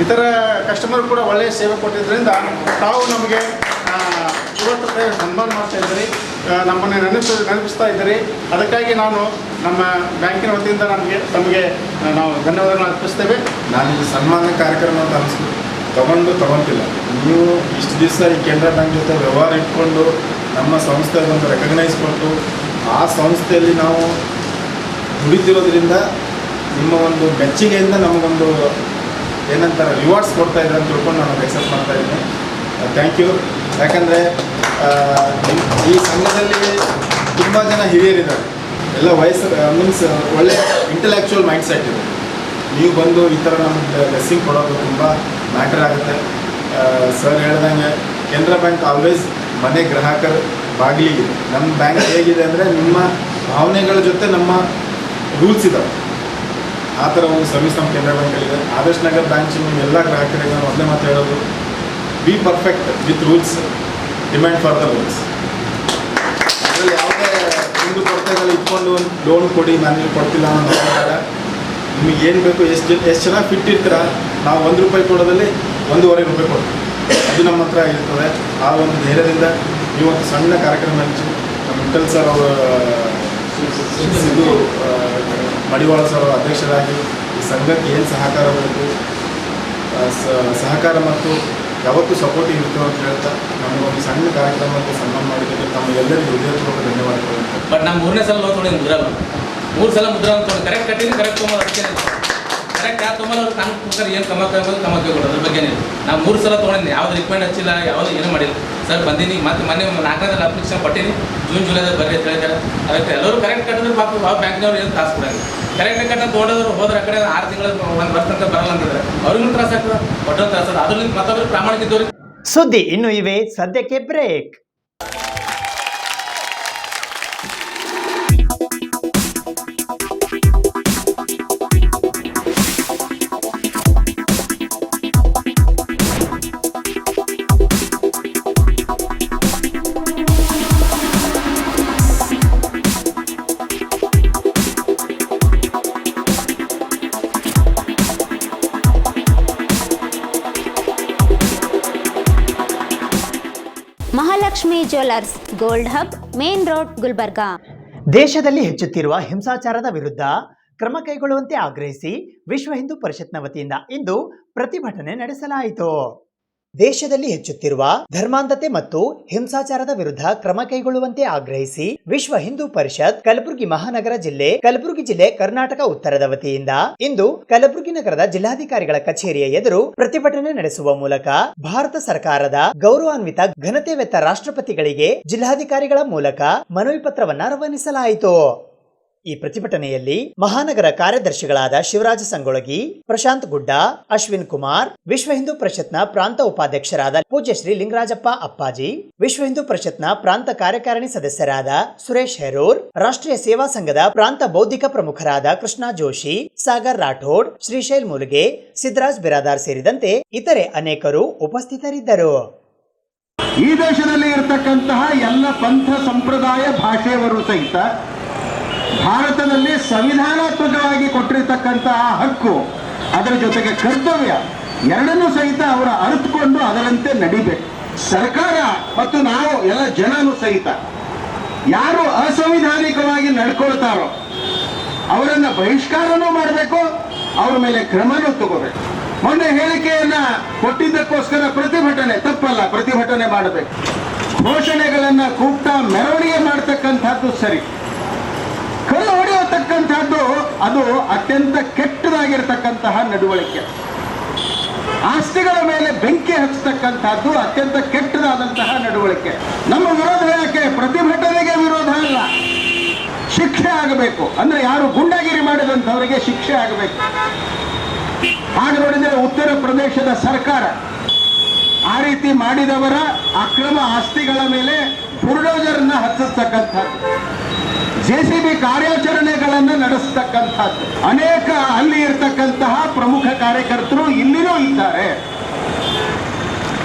ಇತರ ಕಸ್ಟಮರ್ ಕೂಡ ಒಳ್ಳೆಯ ಸೇವೆ ಕೊಟ್ಟಿದ್ದರಿಂದ ತಾವು ನಮಗೆ ಇವತ್ತು ಸನ್ಮಾನ ಮಾಡ್ತಾ ಇದ್ದೀರಿ, ನಮ್ಮನ್ನು ನೆನಪಿಸ್ತಾ ಇದ್ದೀರಿ. ಅದಕ್ಕಾಗಿ ನಾನು ನಮ್ಮ ಬ್ಯಾಂಕಿನ ವತಿಯಿಂದ ತಮಗೆ ನಾವು ಧನ್ಯವಾದಗಳನ್ನು ಅರ್ಪಿಸ್ತೇವೆ. ನಾನಿಲ್ಲಿ ಸನ್ಮಾನ ಕಾರ್ಯಕ್ರಮ ತಗೊಂಡಿಲ್ಲ. ನೀವು ಇಷ್ಟು ದಿವಸ ಈ ಕೆನರಾ ಬ್ಯಾಂಕ್ ಜೊತೆ ವ್ಯವಹಾರ ಇಟ್ಕೊಂಡು ನಮ್ಮ ಸಂಸ್ಥೆಗೊಂದು ರೆಕಗ್ನೈಸ್ ಕೊಟ್ಟು ಆ ಸಂಸ್ಥೆಯಲ್ಲಿ ನಾವು ದುಡಿತಿರೋದ್ರಿಂದ ನಿಮ್ಮ ಒಂದು ಮೆಚ್ಚುಗೆಯಿಂದ ನಮಗೊಂದು ಏನಂತಾರೆ ರಿವಾರ್ಡ್ಸ್ ಕೊಡ್ತಾ ಇದ್ದಾರೆ ಅಂತ ತಿಳ್ಕೊಂಡು ನಾನು ಎಕ್ಸೆಪ್ಟ್ ಮಾಡ್ತಾ ಇದ್ದೀನಿ. Thank you. ಯಾಕಂದರೆ ಈ ಸಂಘದಲ್ಲಿ ತುಂಬ ಜನ ಹಿರಿಯರಿದ್ದಾರೆ, ಎಲ್ಲ ವಯಸ್ಸು ಮೀನ್ಸ್ ಒಳ್ಳೆ ಇಂಟೆಲೆಕ್ಚುವಲ್ ಮೈಂಡ್ ಸೆಟ್ ಇದೆ. ನೀವು ಬಂದು ಈ ಥರ ನಮಗೆ ಲೆಸ್ಸಿಂಗ್ ಕೊಡೋದು ತುಂಬ ಮ್ಯಾಟರ್ ಆಗುತ್ತೆ. ಸರ್ ಹೇಳ್ದಂಗೆ ಕೆನರಾ ಬ್ಯಾಂಕ್ ಆಲ್ವೇಸ್ ಮನೆ ಗ್ರಾಹಕರ ಬಾಗಿಲಿಗಿದೆ. ನಮ್ಮ ಬ್ಯಾಂಕ್ ಹೇಗಿದೆ ಅಂದರೆ ನಿಮ್ಮ ಭಾವನೆಗಳ ಜೊತೆ ನಮ್ಮ ರೂಲ್ಸ್ ಇದ್ದಾವೆ. ಆ ಥರ ಒಂದು ಸರ್ವಿಸ್ ನಮ್ಮ ಕೆನರಾ ಬ್ಯಾಂಕಲ್ಲಿದೆ. ಆದರ್ಶ ನಗರ್ ಬ್ಯಾಂಕ್ ಎಲ್ಲ ಗ್ರಾಹಕರಿಗೆ ನಾನು ಒಂದೇ ಮಾತು ಹೇಳೋದು, B perfect with rules, demand for the rules. ಅದರಲ್ಲಿ ಯಾವುದೇ ಒಂದು ಕೊರತೆಗಳು ಇಟ್ಕೊಂಡು ಲೋನ್ ಕೊಡಿ ನಾನು ಕೊಡ್ತಿಲ್ಲ ಅನ್ನೋದು ನಿಮಗೆ ಏನು ಬೇಕು, ಎಷ್ಟು ಚೆನ್ನಾಗಿ ಫಿಟ್ ಇರ್ತೀರ, ನಾವು ₹1 ಕೊಡೋದಲ್ಲಿ ₹1.25 ಕೊಡ್ತೀವಿ. ಅದು ನಮ್ಮ ಹತ್ರ ಇರ್ತದೆ. ಆ ಒಂದು ಧೈರ್ಯದಿಂದ ಈ ಒಂದು ಸಣ್ಣ ಕಾರ್ಯಕ್ರಮ ಹಂಚಿ ನಮ್ಮ ವಿಠಲ್ ಸರ್ ಅವರ ಇದು ಮಡಿವಾಳ ಸರ್ ಅವರ ಅಧ್ಯಕ್ಷರಾಗಿ ಈ ಸಂಘಕ್ಕೆ ಏನು ಸಹಕಾರ ಬೇಕು, ಸಹಕಾರ ಮತ್ತು ಯಾವತ್ತೂ ಸಪೋರ್ಟಿವ್ ಇರ್ತೇವೆ ಅಂತ ಹೇಳ್ತಾ ನಮಗೊಂದು ಸಣ್ಣ ಕಾರ್ಯಕ್ರಮಕ್ಕೆ ಸನ್ಮಾನ ಮಾಡಿದ್ದಕ್ಕೆ ನಮಗೆಲ್ಲರಿಗೂ ಹೃದಯಪೂರ್ವಕ ಧನ್ಯವಾದಗಳು. ಬಟ್ ನಾನು 3ನೇ ಸಲ ತೊಗೊಂಡು ಮುದ್ರಲ್ಲ, 3 ಸಲ ಮುದ್ರ ತೊಗೊಂಡು ಕರೆಕ್ಟ್ ಕಟ್ಟಿನಿ, ಕರೆಕ್ಟ್ ತೊಗೊಂಡು ಅದಕ್ಕೆ ಕರೆಕ್ಟ್ ಯಾವ ತೊಗೊಂಡು ಅವ್ರು ಕಾನೂನು ಪ್ರಕಾರ ಏನು ಕ್ರಮ ಕೊಡೋದು ಅದ್ರ ಬಗ್ಗೆ ನಾವು 3 ಸಲ ತೊಗೊಂಡಿದ್ದೀನಿ. ಯಾವ್ದು ರಿಕ್ವೆಂಡ್ ಹಚ್ಚಿಲ್ಲ, ಯಾವುದು ಏನೂ ಮಾಡಿಲ್ಲ ಸರ್. ಬಂದೀನಿ ಮತ್ತು ಮೊನ್ನೆ 4ನೇದಲ್ಲಿ ಅಪ್ಲಿಕೇಶನ್ ಕೊಟ್ಟೀನಿ, ಜೂನ್ ಜುಲೈದಾಗ ಬರ್ರಿ ಅಂತ ಹೇಳ್ತಾರೆ. ಅದಕ್ಕೆ ಎಲ್ಲರೂ ಕರೆಕ್ಟ್ ಕಟ್ಟಿದ್ರೆ ಪಾಪ ಯಾವ ಬ್ಯಾಂಕ್ನವ್ರು ಏನು ತ್ರಾಸು ಕೊಡೋದು, ಕರೆಕ್ಟ್ ಕಟ್ಟ ತೊಗೊಂಡವ್ರು ಹೋದ್ರೆ ಆ ಕಡೆ 6 ತಿಂಗಳ 1 ವರ್ಷ ತನಕ ಬರಲ್ಲ ಅಂತಿದ್ರೆ ಅವ್ರಿಗೂ ತ್ರಾಸ ಆಗ್ತದೆ, ಒಟ್ಟೊಂದು ತ್ರಾಸ ಆಗ್ತದೆ. ಅದ್ರಲ್ಲಿ ಮತ್ತೊಬ್ಬರು ಪ್ರಾಮಾಣಿಕ ಇದ್ದವ್ರಿಗೆ ಸುದ್ದಿ ಇನ್ನು ಇವೆ, ಸದ್ಯಕ್ಕೆ break. Mahalakshmi jewellers, gold hub, main road, Gulbarga. ದೇಶದಲ್ಲಿ ಹೆಚ್ಚುತ್ತಿರುವ ಹಿಂಸಾಚಾರದ ವಿರುದ್ಧ ಕ್ರಮ ಕೈಗೊಳ್ಳುವಂತೆ ಆಗ್ರಹಿಸಿ ವಿಶ್ವ ಹಿಂದೂ ಪರಿಷತ್ನ ವತಿಯಿಂದ ಇಂದು ಪ್ರತಿಭಟನೆ ನಡೆಸಲಾಯಿತು. ದೇಶದಲ್ಲಿ ಹೆಚ್ಚುತ್ತಿರುವ ಧರ್ಮಾಂಧತೆ ಮತ್ತು ಹಿಂಸಾಚಾರದ ವಿರುದ್ಧ ಕ್ರಮ ಕೈಗೊಳ್ಳುವಂತೆ ಆಗ್ರಹಿಸಿ ವಿಶ್ವ ಹಿಂದೂ ಪರಿಷತ್ ಕಲಬುರಗಿ ಮಹಾನಗರ ಜಿಲ್ಲೆ, ಕಲಬುರಗಿ ಜಿಲ್ಲೆ, ಕರ್ನಾಟಕ ಉತ್ತರದ ವತಿಯಿಂದ ಇಂದು ಕಲಬುರಗಿ ನಗರದ ಜಿಲ್ಲಾಧಿಕಾರಿಗಳ ಕಚೇರಿಯ ಎದುರು ಪ್ರತಿಭಟನೆ ನಡೆಸುವ ಮೂಲಕ ಭಾರತ ಸರ್ಕಾರದ ಗೌರವಾನ್ವಿತ ಘನತೆವೆತ್ತ ರಾಷ್ಟ್ರಪತಿಗಳಿಗೆ ಜಿಲ್ಲಾಧಿಕಾರಿಗಳ ಮೂಲಕ ಮನವಿ ಪತ್ರವನ್ನ ರವಾನಿಸಲಾಯಿತು. ಈ ಪ್ರತಿಭಟನೆಯಲ್ಲಿ ಮಹಾನಗರ ಕಾರ್ಯದರ್ಶಿಗಳಾದ ಶಿವರಾಜ ಸಂಗೊಳಗಿ, ಪ್ರಶಾಂತ್ ಗುಡ್ಡ, ಅಶ್ವಿನ್ ಕುಮಾರ್, ವಿಶ್ವ ಹಿಂದೂ ಪರಿಷತ್ನ ಪ್ರಾಂತ ಉಪಾಧ್ಯಕ್ಷರಾದ ಪೂಜ್ಯ ಶ್ರೀ ಲಿಂಗರಾಜಪ್ಪ ಅಪ್ಪಾಜಿ, ವಿಶ್ವ ಹಿಂದೂ ಪರಿಷತ್ನ ಪ್ರಾಂತ ಕಾರ್ಯಕಾರಿಣಿ ಸದಸ್ಯರಾದ ಸುರೇಶ್ ಹೆರೂರ್, ರಾಷ್ಟ್ರೀಯ ಸೇವಾ ಸಂಘದ ಪ್ರಾಂತ ಬೌದ್ಧಿಕ ಪ್ರಮುಖರಾದ ಕೃಷ್ಣ ಜೋಶಿ, ಸಾಗರ್ ರಾಠೋಡ್, ಶ್ರೀಶೈಲ್ ಮುಲುಗೆ, ಸಿದ್ದರಾಜ್ ಬಿರಾದಾರ್ ಸೇರಿದಂತೆ ಇತರೆ ಅನೇಕರು ಉಪಸ್ಥಿತರಿದ್ದರು. ಈ ದೇಶದಲ್ಲಿ ಇರತಕ್ಕಂತಹ ಎಲ್ಲ ಪಂಥ ಸಂಪ್ರದಾಯ ಭಾಷೆಯವರು ಸಹಿತ ಭಾರತದಲ್ಲಿ ಸಂವಿಧಾನಾತ್ಮಕವಾಗಿ ಕೊಟ್ಟಿರತಕ್ಕಂತಹ ಹಕ್ಕು, ಅದರ ಜೊತೆಗೆ ಕರ್ತವ್ಯ ಎರಡನ್ನೂ ಸಹಿತ ಅವರು ಅರಿತುಕೊಂಡು ಅದರಂತೆ ನಡಿಬೇಕು. ಸರ್ಕಾರ ಮತ್ತು ನಾವು ಎಲ್ಲ ಜನನು ಸಹಿತ ಯಾರು ಅಸಂವಿಧಾನಿಕವಾಗಿ ನಡ್ಕೊಳ್ತಾರೋ ಅವರನ್ನ ಬಹಿಷ್ಕಾರನೂ ಮಾಡಬೇಕು, ಅವ್ರ ಮೇಲೆ ಕ್ರಮನೂ ತಗೋಬೇಕು. ಮೊನ್ನೆ ಹೇಳಿಕೆಯನ್ನ ಕೊಟ್ಟಿದ್ದಕ್ಕೋಸ್ಕರ ಪ್ರತಿಭಟನೆ ತಪ್ಪಲ್ಲ, ಪ್ರತಿಭಟನೆ ಮಾಡಬೇಕು. ಘೋಷಣೆಗಳನ್ನ ಕೂಗ್ತಾ ಮೆರವಣಿಗೆ ಮಾಡತಕ್ಕಂಥದ್ದು ಸರಿ, ಕಲ್ಲು ಹೊಡೆಯತಕ್ಕಂಥದ್ದು ಅದು ಅತ್ಯಂತ ಕೆಟ್ಟದಾಗಿರ್ತಕ್ಕಂತಹ ನಡವಳಿಕೆ. ಆಸ್ತಿಗಳ ಮೇಲೆ ಬೆಂಕಿ ಹಚ್ಚತಕ್ಕಂಥದ್ದು ಅತ್ಯಂತ ಕೆಟ್ಟದಾದಂತಹ ನಡವಳಿಕೆ. ನಮ್ಮ ವಿರೋಧ ಯಾಕೆ? ಪ್ರತಿಭಟನೆಗೆ ವಿರೋಧ ಅಲ್ಲ, ಶಿಕ್ಷೆ ಆಗಬೇಕು. ಅಂದ್ರೆ ಯಾರು ಗುಂಡಾಗಿರಿ ಮಾಡಿದಂಥವರಿಗೆ ಶಿಕ್ಷೆ ಆಗಬೇಕು. ಹಾಗೆ ನೋಡಿದರೆ ಉತ್ತರ ಪ್ರದೇಶದ ಸರ್ಕಾರ ಆ ರೀತಿ ಮಾಡಿದವರ ಅಕ್ರಮ ಆಸ್ತಿಗಳ ಮೇಲೆ ಬುಲ್ಡೋಜರ್ನ ಹಚ್ಚತಕ್ಕಂಥದ್ದು, ಜೆಸಿಬಿ ಕಾರ್ಯಾಚರಣೆಗಳನ್ನು ನಡೆಸತಕ್ಕಂಥದ್ದು. ಅನೇಕ ಅಲ್ಲಿ ಇರ್ತಕ್ಕಂತಹ ಪ್ರಮುಖ ಕಾರ್ಯಕರ್ತರು ಇಲ್ಲಿನೂ ಇದ್ದಾರೆ.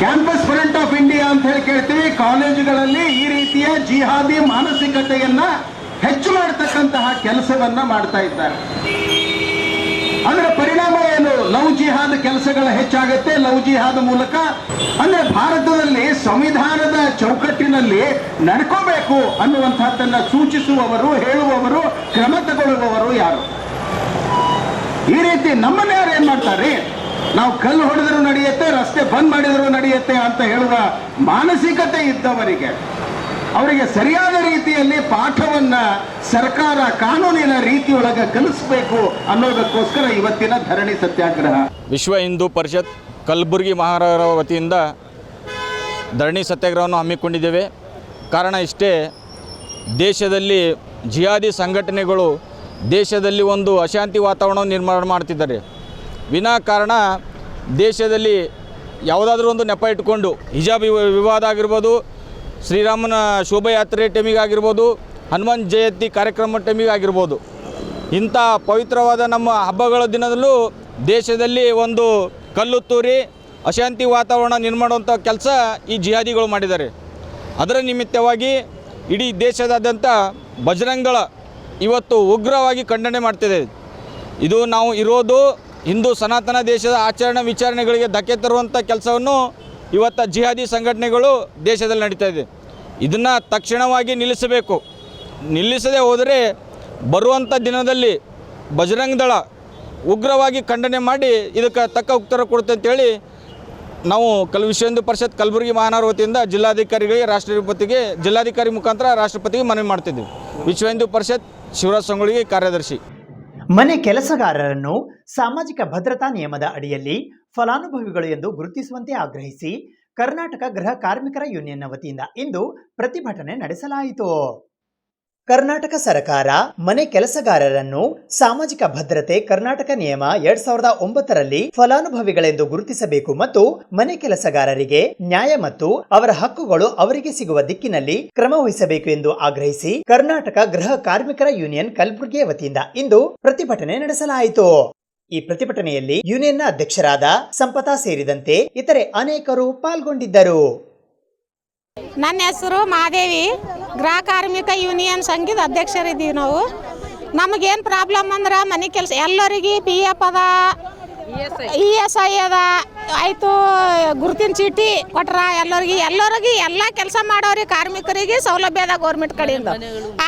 ಕ್ಯಾಂಪಸ್ ಫ್ರಂಟ್ ಆಫ್ ಇಂಡಿಯಾ ಅಂತ ಹೇಳಿ ಕೇಳ್ತೀವಿ. ಕಾಲೇಜುಗಳಲ್ಲಿ ಈ ರೀತಿಯ ಜಿಹಾದಿ ಮಾನಸಿಕತೆಯನ್ನ ಹೆಚ್ಚು ಮಾಡತಕ್ಕಂತಹ ಕೆಲಸವನ್ನ ಮಾಡ್ತಾ ಇದ್ದಾರೆ. ಅದರ ಪರಿಣಾಮ ಏನು? ಲವ್ ಜಿಹಾದ್ ಕೆಲಸಗಳ ಹೆಚ್ಚಾಗುತ್ತೆ. ಲವ್ ಜಿಹಾದ್ ಮೂಲಕ ಅಂದ್ರೆ ಭಾರತದಲ್ಲಿ ಸಂವಿಧಾನದ ಚೌಕಟ್ಟಿನಲ್ಲಿ ನಡ್ಕೋಬೇಕು ಅನ್ನುವಂಥದ್ದನ್ನ ಸೂಚಿಸುವವರು, ಹೇಳುವವರು, ಕ್ರಮ ತಗೊಳ್ಳುವವರು ಯಾರು? ಈ ರೀತಿ ನಮ್ಮನ್ನ ಯಾರು ಏನ್ ಮಾಡ್ತಾರೆ? ನಾವು ಕಲ್ಲು ಹೊಡೆದರೂ ನಡೆಯುತ್ತೆ, ರಸ್ತೆ ಬಂದ್ ಮಾಡಿದರೂ ನಡೆಯುತ್ತೆ ಅಂತ ಹೇಳುವ ಮಾನಸಿಕತೆ ಇದ್ದವರಿಗೆ ಅವರಿಗೆ ಸರಿಯಾದ ರೀತಿಯಲ್ಲಿ ಪಾಠವನ್ನ ಸರ್ಕಾರ ಕಾನೂನಿನ ರೀತಿಯೊಳಗೆ ಕಲಿಸಬೇಕು ಅನ್ನೋದಕ್ಕೋಸ್ಕರ ಇವತ್ತಿನ ಧರಣಿ ಸತ್ಯಾಗ್ರಹ. ವಿಶ್ವ ಹಿಂದೂ ಪರಿಷತ್ ಕಲಬುರಗಿ ಮಹಾನಗರ ವತಿಯಿಂದ ಧರಣಿ ಸತ್ಯಾಗ್ರಹವನ್ನು ಹಮ್ಮಿಕೊಂಡಿದ್ದೇವೆ. ಕಾರಣ ಇಷ್ಟೇ, ದೇಶದಲ್ಲಿ ಜಿಹಾದಿ ಸಂಘಟನೆಗಳು ದೇಶದಲ್ಲಿ ಒಂದು ಅಶಾಂತಿ ವಾತಾವರಣವನ್ನು ನಿರ್ಮಾಣ ಮಾಡ್ತಿದ್ದಾರೆ. ವಿನಾಕಾರಣ ದೇಶದಲ್ಲಿ ಯಾವುದಾದ್ರೂ ಒಂದು ನೆಪ ಇಟ್ಕೊಂಡು ಹಿಜಾಬ್ ವಿವಾದ ಆಗಿರ್ಬೋದು, ಶ್ರೀರಾಮನ ಶೋಭಾಯಾತ್ರೆ ಟೈಮಿಗಾಗಿರ್ಬೋದು, ಹನುಮಾನ್ ಜಯಂತಿ ಕಾರ್ಯಕ್ರಮ ಟೈಮಿಗಾಗಿರ್ಬೋದು, ಇಂಥ ಪವಿತ್ರವಾದ ನಮ್ಮ ಹಬ್ಬಗಳ ದಿನದಲ್ಲೂ ದೇಶದಲ್ಲಿ ಒಂದು ಕಲ್ಲು ತೂರಿ ಅಶಾಂತಿ ವಾತಾವರಣ ನಿರ್ಮಾಡುವಂಥ ಕೆಲಸ ಈ ಜಿಹಾದಿಗಳು ಮಾಡಿದ್ದಾರೆ. ಅದರ ನಿಮಿತ್ತವಾಗಿ ಇಡೀ ದೇಶದಾದ್ಯಂತ ಬಜರಂಗಳ ಇವತ್ತು ಉಗ್ರವಾಗಿ ಖಂಡನೆ ಮಾಡ್ತಿದೆ. ಇದು ನಾವು ಇರೋದು ಹಿಂದೂ ಸನಾತನ ದೇಶದ ಆಚರಣೆ ವಿಚಾರಣೆಗಳಿಗೆ ಧಕ್ಕೆ ತರುವಂಥ ಕೆಲಸವನ್ನು ಇವತ್ತು ಜಿಹಾದಿ ಸಂಘಟನೆಗಳು ದೇಶದಲ್ಲಿ ನಡೀತಾ ಇದೆ. ಇದನ್ನು ತಕ್ಷಣವಾಗಿ ನಿಲ್ಲಿಸಬೇಕು. ನಿಲ್ಲಿಸದೆ ಹೋದರೆ ಬರುವಂಥ ದಿನದಲ್ಲಿ ಬಜರಂಗ ದಳ ಉಗ್ರವಾಗಿ ಖಂಡನೆ ಮಾಡಿ ಇದಕ್ಕೆ ತಕ್ಕ ಉತ್ತರ ಕೊಡುತ್ತೆ ಅಂತೇಳಿ ನಾವು ವಿಶ್ವ ಹಿಂದೂ ಪರಿಷತ್ ಕಲಬುರಗಿ ಮಹಾನಗರ ವತಿಯಿಂದ ಜಿಲ್ಲಾಧಿಕಾರಿಗಳಿಗೆ ರಾಷ್ಟ್ರಪತಿಗೆ ಜಿಲ್ಲಾಧಿಕಾರಿ ಮುಖಾಂತರ ರಾಷ್ಟ್ರಪತಿಗೆ ಮನವಿ ಮಾಡ್ತಿದ್ದೀವಿ. ವಿಶ್ವ ಹಿಂದೂ ಪರಿಷತ್ ಶಿವರಾಜ್ ಸಂಗೊಳ್ಳಿ ಕಾರ್ಯದರ್ಶಿ. ಮನೆ ಕೆಲಸಗಾರರನ್ನು ಸಾಮಾಜಿಕ ಭದ್ರತಾ ನಿಯಮದ ಅಡಿಯಲ್ಲಿ ಫಲಾನುಭವಿಗಳು ಎಂದು ಗುರುತಿಸುವಂತೆ ಆಗ್ರಹಿಸಿ ಕರ್ನಾಟಕ ಗೃಹ ಕಾರ್ಮಿಕರ ಯೂನಿಯನ್ನ ವತಿಯಿಂದ ಇಂದು ಪ್ರತಿಭಟನೆ ನಡೆಸಲಾಯಿತು. ಕರ್ನಾಟಕ ಸರ್ಕಾರ ಮನೆ ಕೆಲಸಗಾರರನ್ನು ಸಾಮಾಜಿಕ ಭದ್ರತೆ ಕರ್ನಾಟಕ ನಿಯಮ 2009ರಲ್ಲಿ ಫಲಾನುಭವಿಗಳೆಂದು ಗುರುತಿಸಬೇಕು ಮತ್ತು ಮನೆ ಕೆಲಸಗಾರರಿಗೆ ನ್ಯಾಯ ಮತ್ತು ಅವರ ಹಕ್ಕುಗಳು ಅವರಿಗೆ ಸಿಗುವ ದಿಕ್ಕಿನಲ್ಲಿ ಕ್ರಮ ವಹಿಸಬೇಕು ಎಂದು ಆಗ್ರಹಿಸಿ ಕರ್ನಾಟಕ ಗೃಹ ಕಾರ್ಮಿಕರ ಯೂನಿಯನ್ ಕಲಬುರಗಿಯ ವತಿಯಿಂದ ಇಂದು ಪ್ರತಿಭಟನೆ ನಡೆಸಲಾಯಿತು. ಈ ಪ್ರತಿಭಟನೆಯಲ್ಲಿ ಯೂನಿಯನ್ನ ಅಧ್ಯಕ್ಷರಾದ ಸಂಪತಾ ಸೇರಿದಂತೆ ಇತರೆ ಅನೇಕರು ಪಾಲ್ಗೊಂಡಿದ್ದರು. ನನ್ನ ಹೆಸರು ಮಾದೇವಿ, ಗೃಹ ಕಾರ್ಮಿಕ ಯೂನಿಯನ್ ಸಂಘದ ಅಧ್ಯಕ್ಷರಿದ್ದೀವಿ ನಾವು. ನಮಗೇನು ಪ್ರಾಬ್ಲಮ್ ಅಂದ್ರೆ ಮನೆ ಕೆಲಸ ಎಲ್ಲರಿಗೆ PF ಅದ, ESI ಅದ, ಆಯಿತು ಗುರುತಿನ ಚೀಟಿ ಕೊಟ್ರ ಎಲ್ಲರಿಗೆ ಎಲ್ಲ ಕೆಲಸ ಮಾಡೋರಿಗೆ ಕಾರ್ಮಿಕರಿಗೆ ಸೌಲಭ್ಯ ಅದ ಗೌರ್ಮೆಂಟ್ ಕಡೆಯಿಂದ.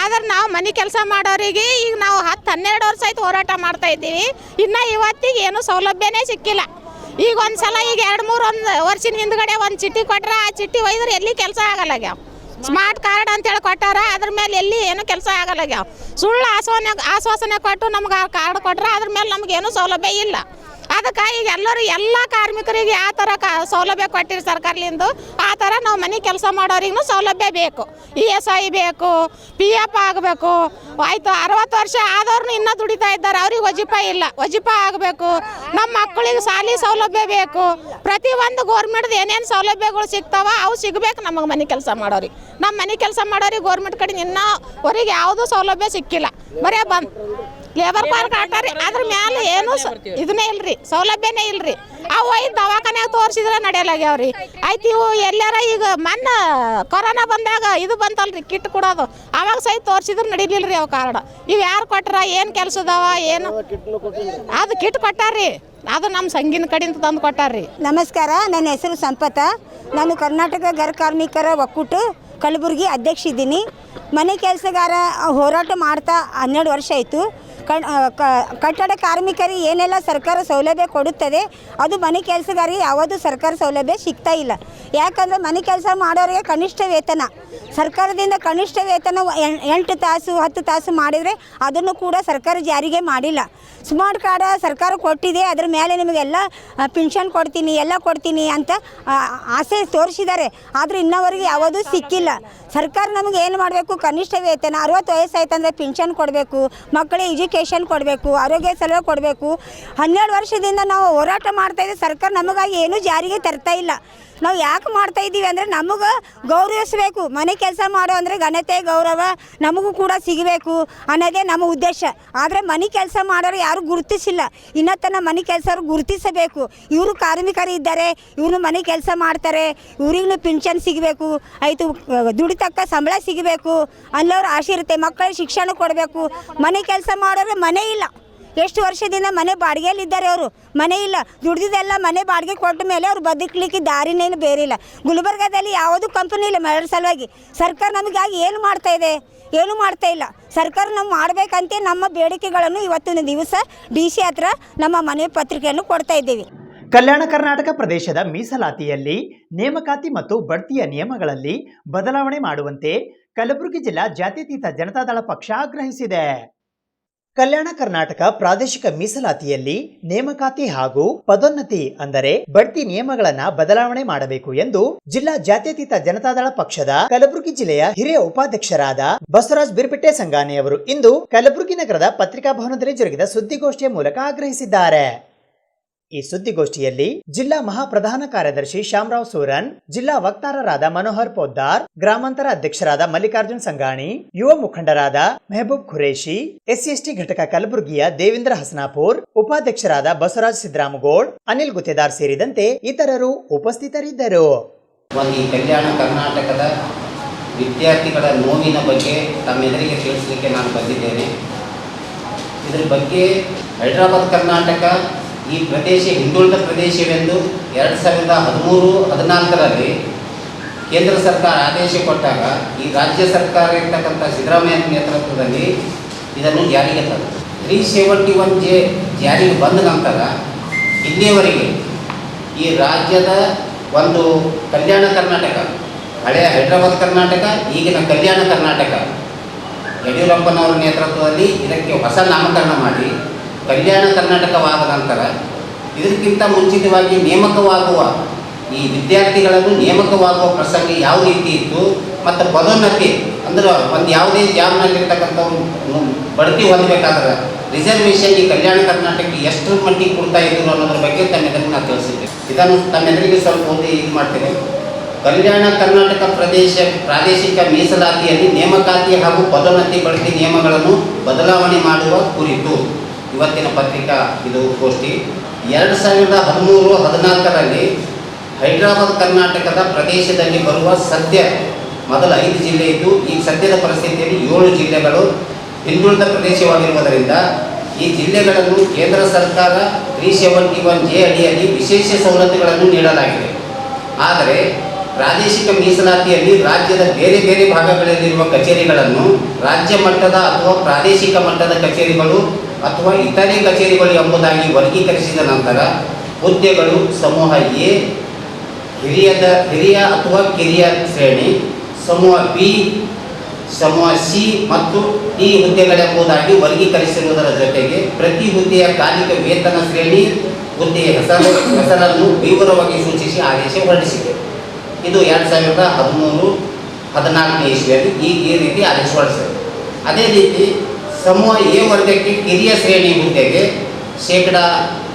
ಆದ್ರೆ ನಾವು ಮನೆ ಕೆಲಸ ಮಾಡೋರಿಗೆ ಈಗ ನಾವು 10-12 ವರ್ಷ ಆಯ್ತು ಹೋರಾಟ ಮಾಡ್ತಾ ಇದ್ದೀವಿ. ಇನ್ನು ಇವತ್ತಿಗೆ ಏನು ಸೌಲಭ್ಯನೇ ಸಿಕ್ಕಿಲ್ಲ. ಈಗ ಒಂದ್ಸಲ ಈಗ 2-3 ವರ್ಷದ ಹಿಂದ್ಗಡೆ ಒಂದು ಚಿಟ್ಟಿ ಕೊಟ್ರ ಆ ಚಿಟ್ಟಿ ಒಯ್ದ್ರೆ ಎಲ್ಲಿ ಕೆಲಸ ಆಗಲ್ಲಾಗ್ಯಾವ. ಸ್ಮಾರ್ಟ್ ಕಾರ್ಡ್ ಅಂತೇಳಿ ಕೊಟ್ಟಾರ, ಅದ್ರ ಮೇಲೆ ಎಲ್ಲಿ ಏನು ಕೆಲಸ ಆಗಲ್ಲಾಗ್ಯಾವ. ಸುಳ್ಳು ಆಶ್ವಾಸನೆ ಕೊಟ್ಟು ನಮ್ಗೆ ಆ ಕಾರ್ಡ್ ಕೊಟ್ರ ಅದ್ರ ಮೇಲೆ ನಮಗೇನು ಸೌಲಭ್ಯ ಇಲ್ಲ. ಅದಕ್ಕೆ ಈಗ ಎಲ್ಲ ಕಾರ್ಮಿಕರಿಗೆ ಆ ಥರ ಸೌಲಭ್ಯ ಕೊಟ್ಟಿರಿ ಸರ್ಕಾರದಿಂದ, ಆ ಥರ ನಾವು ಮನೆ ಕೆಲಸ ಮಾಡೋರಿಗೂ ಸೌಲಭ್ಯ ಬೇಕು. ESI ಬೇಕು, PF ಆಗಬೇಕು. ಆಯಿತು 60 ವರ್ಷ ಆದವ್ರನ್ನ ಇನ್ನೂ ದುಡಿತಾ ಇದ್ದಾರೆ, ಅವ್ರಿಗೆ ವಜಿಫಾ ಇಲ್ಲ, ವಜಿಫಾ ಆಗಬೇಕು. ನಮ್ಮ ಮಕ್ಕಳಿಗೆ ಶಾಲೆ ಸೌಲಭ್ಯ ಬೇಕು. ಪ್ರತಿಯೊಂದು ಗೋರ್ಮೆಂಟ್ದು ಏನೇನು ಸೌಲಭ್ಯಗಳು ಸಿಗ್ತಾವ ಅವು ಸಿಗಬೇಕು ನಮಗೆ ಮನೆ ಕೆಲಸ ಮಾಡೋರಿಗೆ. ನಮ್ಮ ಮನೆ ಕೆಲಸ ಮಾಡೋರಿಗೆ ಗೋರ್ಮೆಂಟ್ ಕಡೆ ಇನ್ನೂವರೆಗೆ ಯಾವುದೂ ಸೌಲಭ್ಯ ಸಿಕ್ಕಿಲ್ಲ. ಬರೇ ಲೇಬರ್ ಪಾರ್ಕ್ ಹಾಕ್ತಾರೆ, ಅದ್ರ ಮೇಲೆ ಏನು ಇದನ್ನೇ ಇಲ್ರಿ, ಸೌಲಭ್ಯನೇ ಇಲ್ರಿ. ಅವು ಐದು ದವಾಖಾನ್ಯಾಗ ತೋರಿಸಿದ್ರೆ ನಡೆಯಲಾಗ್ಯಾವ್ರಿ. ಆಯ್ತು ಇವು ಎಲ್ಲಾರ ಈಗ ಮೊನ್ನೆ ಕೊರೋನಾ ಬಂದಾಗ ಇದು ಬಂತಲ್ರಿ ಕಿಟ್ ಕೊಡೋದು, ಅವಾಗ ಸಹಿತ ತೋರಿಸಿದ್ರೆ ನಡೀಲಿಲ್ರಿ ಅವು ಕಾರ್ಡ್. ಇವು ಯಾರು ಕೊಟ್ರ ಏನು ಕೆಲಸದವ ಏನು ಅದು ಕಿಟ್ ಕೊಟ್ಟಾರ್ರಿ, ಅದು ನಮ್ಮ ಸಂಘಿನ ಕಡೆಯಿಂದ ತಂದು ಕೊಟ್ಟಾರ್ರಿ. ನಮಸ್ಕಾರ, ನನ್ನ ಹೆಸರು ಸಂಪತ. ನಾನು ಕರ್ನಾಟಕ ಗೃಹ ಕಾರ್ಮಿಕರ ಒಕ್ಕೂಟ ಕಲಬುರಗಿ ಅಧ್ಯಕ್ಷ ಇದ್ದೀನಿ. ಮನೆ ಕೆಲಸಗಾರ ಹೋರಾಟ ಮಾಡ್ತಾ 12 ವರ್ಷ ಆಯಿತು. ಕಟ್ಟಡ ಕಾರ್ಮಿಕರಿಗೆ ಏನೆಲ್ಲ ಸರ್ಕಾರ ಸೌಲಭ್ಯ ಕೊಡುತ್ತದೆ ಅದು ಮನೆ ಕೆಲಸಗಾರರಿಗೆ ಯಾವುದು ಸರ್ಕಾರ ಸೌಲಭ್ಯ ಸಿಗ್ತಾ ಇಲ್ಲ. ಯಾಕಂದರೆ ಮನೆ ಕೆಲಸ ಮಾಡೋರಿಗೆ ಕನಿಷ್ಠ ವೇತನ ಸರ್ಕಾರದಿಂದ ಕನಿಷ್ಠ ವೇತನ 8 ತಾಸು 10 ತಾಸು ಮಾಡಿದರೆ ಅದನ್ನು ಕೂಡ ಸರ್ಕಾರ ಜಾರಿಗೆ ಮಾಡಿಲ್ಲ. ಸ್ಮಾರ್ಟ್ ಕಾರ್ಡ್ ಸರ್ಕಾರ ಕೊಟ್ಟಿದೆ, ಅದರ ಮೇಲೆ ನಿಮಗೆಲ್ಲ ಪೆನ್ಷನ್ ಕೊಡ್ತೀನಿ ಎಲ್ಲ ಕೊಡ್ತೀನಿ ಅಂತ ಆಸೆ ತೋರಿಸಿದ್ದಾರೆ. ಆದರೆ ಇನ್ನವರೆಗೆ ಯಾವುದೂ ಸಿಕ್ಕಿಲ್ಲ. ಸರ್ಕಾರ ನಮಗೆ ಏನು ಮಾಡಬೇಕು, ಕನಿಷ್ಠ ವೇತನ 60 ವಯಸ್ಸಾಯ್ತಂದರೆ ಪೆನ್ಷನ್ ಕೊಡಬೇಕು, ಮಕ್ಕಳಿಗೆ ಎಜುಕೇಷನ್ ಕೊಡಬೇಕು, ಆರೋಗ್ಯ ಸಲಹೆ ಕೊಡಬೇಕು. 12 ವರ್ಷದಿಂದ ನಾವು ಹೋರಾಟ ಮಾಡ್ತಾಯಿದ್ದೀವಿ, ಸರ್ಕಾರ ನಮಗಾಗಿ ಏನೂ ಜಾರಿಗೆ ತರ್ತಾ ಇಲ್ಲ. ನಾವು ಯಾಕೆ ಮಾಡ್ತಾಯಿದ್ದೀವಿ ಅಂದರೆ ನಮಗೆ ಗೌರವಿಸಬೇಕು. ಮನೆ ಕೆಲಸ ಮಾಡೋ ಅಂದರೆ ಘನತೆ ಗೌರವ ನಮಗೂ ಕೂಡ ಸಿಗಬೇಕು ಅನ್ನೋದೇ ನಮ್ಮ ಉದ್ದೇಶ. ಆದರೆ ಮನೆ ಕೆಲಸ ಮಾಡೋರು ಯಾರು ಗುರುತಿಸಿಲ್ಲ. ಇನ್ನತ್ತನ ಮನೆ ಕೆಲಸರು ಗುರುತಿಸಬೇಕು. ಇವರು ಕಾರ್ಮಿಕರು ಇದ್ದಾರೆ, ಇವರು ಮನೆ ಕೆಲಸ ಮಾಡ್ತಾರೆ, ಇವ್ರಿಗೂ ಪೆನ್ಷನ್ ಸಿಗಬೇಕು, ಆಯಿತು ದುಡಿತಕ್ಕ ಸಂಬಳ ಸಿಗಬೇಕು ಅನ್ನೋರು ಆಸೆ ಇರುತ್ತೆ. ಮಕ್ಕಳಿಗೆ ಶಿಕ್ಷಣ ಕೊಡಬೇಕು. ಮನೆ ಕೆಲಸ ಮಾಡೋರು ಮನೆ ಇಲ್ಲ, ಎಷ್ಟು ವರ್ಷದಿಂದ ಮನೆ ಬಾಡಿಗೆಯಲ್ಲಿದ್ದಾರೆ, ಅವರು ಮನೆ ಇಲ್ಲ, ದುಡ್ದಿದ್ದೆಲ್ಲ ಮನೆ ಬಾಡಿಗೆ ಕೊಟ್ಟ ಮೇಲೆ ಅವ್ರು ಬದುಕಲಿಕ್ಕೆ ದಾರಿನೇನು ಬೇರೆ ಇಲ್ಲ. ಗುಲ್ಬರ್ಗಾದಲ್ಲಿ ಯಾವುದೂ ಕಂಪನಿ ಇಲ್ಲ ಮಳೆ ಸಲುವಾಗಿ. ಸರ್ಕಾರ ನಮಗಾಗಿ ಏನು ಮಾಡ್ತಾ ಇದೆ, ಏನೂ ಮಾಡ್ತಾ ಇಲ್ಲ. ಸರ್ಕಾರ ನಾವು ಮಾಡಬೇಕಂತೆ ನಮ್ಮ ಬೇಡಿಕೆಗಳನ್ನು ಇವತ್ತಿನ ದಿವಸ DC ಹತ್ರ ನಮ್ಮ ಮನವಿ ಪತ್ರಿಕೆಯನ್ನು ಕೊಡ್ತಾ ಇದ್ದೀವಿ. ಕಲ್ಯಾಣ ಕರ್ನಾಟಕ ಪ್ರದೇಶದ ಮೀಸಲಾತಿಯಲ್ಲಿ ನೇಮಕಾತಿ ಮತ್ತು ಬಡ್ತಿಯ ನಿಯಮಗಳಲ್ಲಿ ಬದಲಾವಣೆ ಮಾಡುವಂತೆ ಕಲಬುರಗಿ ಜಿಲ್ಲಾ ಜಾತ್ಯತೀತ ಜನತಾದಳ ಪಕ್ಷ ಆಗ್ರಹಿಸಿದೆ. ಕಲ್ಯಾಣ ಕರ್ನಾಟಕ ಪ್ರಾದೇಶಿಕ ಮೀಸಲಾತಿಯಲ್ಲಿ ನೇಮಕಾತಿ ಹಾಗೂ ಪದೋನ್ನತಿ ಅಂದರೆ ಬಡ್ತಿ ನಿಯಮಗಳನ್ನ ಬದಲಾವಣೆ ಮಾಡಬೇಕು ಎಂದು ಜಿಲ್ಲಾ ಜಾತ್ಯತೀತ ಜನತಾದಳ ಪಕ್ಷದ ಕಲಬುರಗಿ ಜಿಲ್ಲೆಯ ಹಿರಿಯ ಉಪಾಧ್ಯಕ್ಷರಾದ ಬಸವರಾಜ್ ಬಿರ್ಪೆಟ್ಟೆ ಸಂಗಾನಿ ಅವರು ಇಂದು ಕಲಬುರಗಿ ನಗರದ ಪತ್ರಿಕಾ ಭವನದಲ್ಲಿ ಜರುಗಿದ ಸುದ್ದಿಗೋಷ್ಠಿಯ ಮೂಲಕ ಆಗ್ರಹಿಸಿದ್ದಾರೆ. ಈ ಸುದ್ದಿಗೋಷ್ಠಿಯಲ್ಲಿ ಜಿಲ್ಲಾ ಮಹಾಪ್ರಧಾನ ಕಾರ್ಯದರ್ಶಿ ಶ್ಯಾಮರಾವ್ ಸೂರನ್, ಜಿಲ್ಲಾ ವಕ್ತಾರರಾದ ಮನೋಹರ್ ಪೋದ್ದಾರ್, ಗ್ರಾಮಾಂತರ ಅಧ್ಯಕ್ಷರಾದ ಮಲ್ಲಿಕಾರ್ಜುನ್ ಸಂಗಾಣಿ, ಯುವ ಮುಖಂಡರಾದ ಮೆಹಬೂಬ್ ಖುರೇಶಿ, SC/ST ಘಟಕ ಕಲಬುರಗಿಯ ದೇವೇಂದ್ರ ಹಸನಾಪುರ್, ಉಪಾಧ್ಯಕ್ಷರಾದ ಬಸವರಾಜ್ ಸಿದ್ದರಾಮಗೋಳ್, ಅನಿಲ್ ಗುತ್ತೇದಾರ್ ಸೇರಿದಂತೆ ಇತರರು ಉಪಸ್ಥಿತರಿದ್ದರು. ಈ ಕಲ್ಯಾಣ ಕರ್ನಾಟಕದ ವಿದ್ಯಾರ್ಥಿಗಳ ನೋವಿನ ಬಗ್ಗೆ ತಮ್ಮೆಲ್ಲರಿಗೆ ತಿಳಿಸಲಿಕ್ಕೆ ನಾನು ಬಂದಿದ್ದೇನೆ. ಇದ್ರ ಬಗ್ಗೆ ಹೈದರಾಬಾದ್ ಕರ್ನಾಟಕ ಈ ಪ್ರದೇಶ ಹಿಂದುಳಿದ ಪ್ರದೇಶವೆಂದು 2013-14ರಲ್ಲಿ ಕೇಂದ್ರ ಸರ್ಕಾರ ಆದೇಶ ಕೊಟ್ಟಾಗ ಈ ರಾಜ್ಯ ಸರ್ಕಾರ ಇರ್ತಕ್ಕಂಥ ಸಿದ್ದರಾಮಯ್ಯ ನೇತೃತ್ವದಲ್ಲಿ ಇದನ್ನು ಜಾರಿಗೆ ತಂದರು. 371J ಜಾರಿಗೆ ಬಂದ ನಂತರ ಇಲ್ಲಿಯವರೆಗೆ ಈ ರಾಜ್ಯದ ಒಂದು ಕಲ್ಯಾಣ ಕರ್ನಾಟಕ, ಹಳೆಯ ಹೈದರಾಬಾದ್ ಕರ್ನಾಟಕ, ಈಗಿನ ಕಲ್ಯಾಣ ಕರ್ನಾಟಕ, ಯಡಿಯೂರಪ್ಪನವರ ನೇತೃತ್ವದಲ್ಲಿ ಇದಕ್ಕೆ ಹೊಸ ನಾಮಕರಣ ಮಾಡಿ ಕಲ್ಯಾಣ ಕರ್ನಾಟಕವಾದ ನಂತರ ಇದಕ್ಕಿಂತ ಮುಂಚಿತವಾಗಿ ನೇಮಕವಾಗುವ ಈ ವಿದ್ಯಾರ್ಥಿಗಳನ್ನು ನೇಮಕವಾಗುವ ಪ್ರಸಂಗ ಯಾವ ರೀತಿ ಇತ್ತು ಮತ್ತು ಪದೋನ್ನತಿ ಅಂದ್ರೆ ಒಂದು ಯಾವುದೇ ಜಾಬ್ನಲ್ಲಿರ್ತಕ್ಕಂಥವ್ರು ಬಡ್ತಿ ಹೊಂದಬೇಕಾದ್ರೆ ರಿಸರ್ವೇಷನ್ ಈ ಕಲ್ಯಾಣ ಕರ್ನಾಟಕಕ್ಕೆ ಎಷ್ಟು ಮಟ್ಟಿಗೆ ಕೊಡ್ತಾ ಇದ್ರು ಅನ್ನೋದ್ರ ಬಗ್ಗೆ ತಮ್ಮೆಲ್ಲರಿಗೂ ನಾನು ತಿಳಿಸಿದ್ದೆ. ಇದನ್ನು ತಮ್ಮೆಲ್ಲರಿಗೆ ಸ್ವಲ್ಪ ಓದಿ ಇದು ಮಾಡ್ತೇನೆ. ಕಲ್ಯಾಣ ಕರ್ನಾಟಕ ಪ್ರಾದೇಶಿಕ ಮೀಸಲಾತಿಯಲ್ಲಿ ನೇಮಕಾತಿ ಹಾಗೂ ಪದೋನ್ನತಿ ಬಡ್ತಿ ನಿಯಮಗಳನ್ನು ಬದಲಾವಣೆ ಮಾಡುವ ಕುರಿತು ಇವತ್ತಿನ ಪತ್ರಿಕಾ ಇದು ಗೋಷ್ಠಿ. 2013-14ರಲ್ಲಿ ಹೈದರಾಬಾದ್ ಕರ್ನಾಟಕದ ಪ್ರದೇಶದಲ್ಲಿ ಬರುವ ಸದ್ಯ ಮೊದಲ 5 ಜಿಲ್ಲೆ ಇದ್ದು ಈ ಸದ್ಯದ ಪರಿಸ್ಥಿತಿಯಲ್ಲಿ 7 ಜಿಲ್ಲೆಗಳು ಹಿಂದುಳಿದ ಪ್ರದೇಶವಾಗಿರುವುದರಿಂದ ಈ ಜಿಲ್ಲೆಗಳನ್ನು ಕೇಂದ್ರ ಸರ್ಕಾರ 371J ಅಡಿಯಲ್ಲಿ ವಿಶೇಷ ಸವಲತ್ತುಗಳನ್ನು ನೀಡಲಾಗಿದೆ. ಆದರೆ ಪ್ರಾದೇಶಿಕ ಮೀಸಲಾತಿಯಲ್ಲಿ ರಾಜ್ಯದ ಬೇರೆ ಬೇರೆ ಭಾಗಗಳಲ್ಲಿರುವ ಕಚೇರಿಗಳನ್ನು ರಾಜ್ಯ ಮಟ್ಟದ ಅಥವಾ ಪ್ರಾದೇಶಿಕ ಮಟ್ಟದ ಕಚೇರಿಗಳು ಅಥವಾ ಇತರೆ ಕಚೇರಿಗಳು ಎಂಬುದಾಗಿ ವರ್ಗೀಕರಿಸಿದ ನಂತರ ಹುದ್ದೆಗಳು ಸಮೂಹ ಎ ಹಿರಿಯ ಅಥವಾ ಕಿರಿಯ ಶ್ರೇಣಿ, ಸಮೂಹ ಬಿ, ಸಮೂಹ ಸಿ ಮತ್ತು ಡಿ ಹುದ್ದೆಗಳೆಂಬುದಾಗಿ ವರ್ಗೀಕರಿಸಿರುವುದರ ಜೊತೆಗೆ ಪ್ರತಿ ಹುದ್ದೆಯ ಕಾಲಿಕ ವೇತನ ಶ್ರೇಣಿ, ಹುದ್ದೆಯ ಹೆಸರನ್ನು ವಿವರವಾಗಿ ಸೂಚಿಸಿ ಆದೇಶ ಹೊರಡಿಸಿದೆ. ಇದು 2013-14 ಇಸ್ವಿಯಲ್ಲಿ ಈ ರೀತಿ ಆದೇಶ ಹೊರಡಿಸಿದೆ. ಅದೇ ರೀತಿ ಸಮೂಹ ಎ ವರ್ಗಕ್ಕೆ ಕಿರಿಯ ಶ್ರೇಣಿ ಹುದ್ದೆಗೆ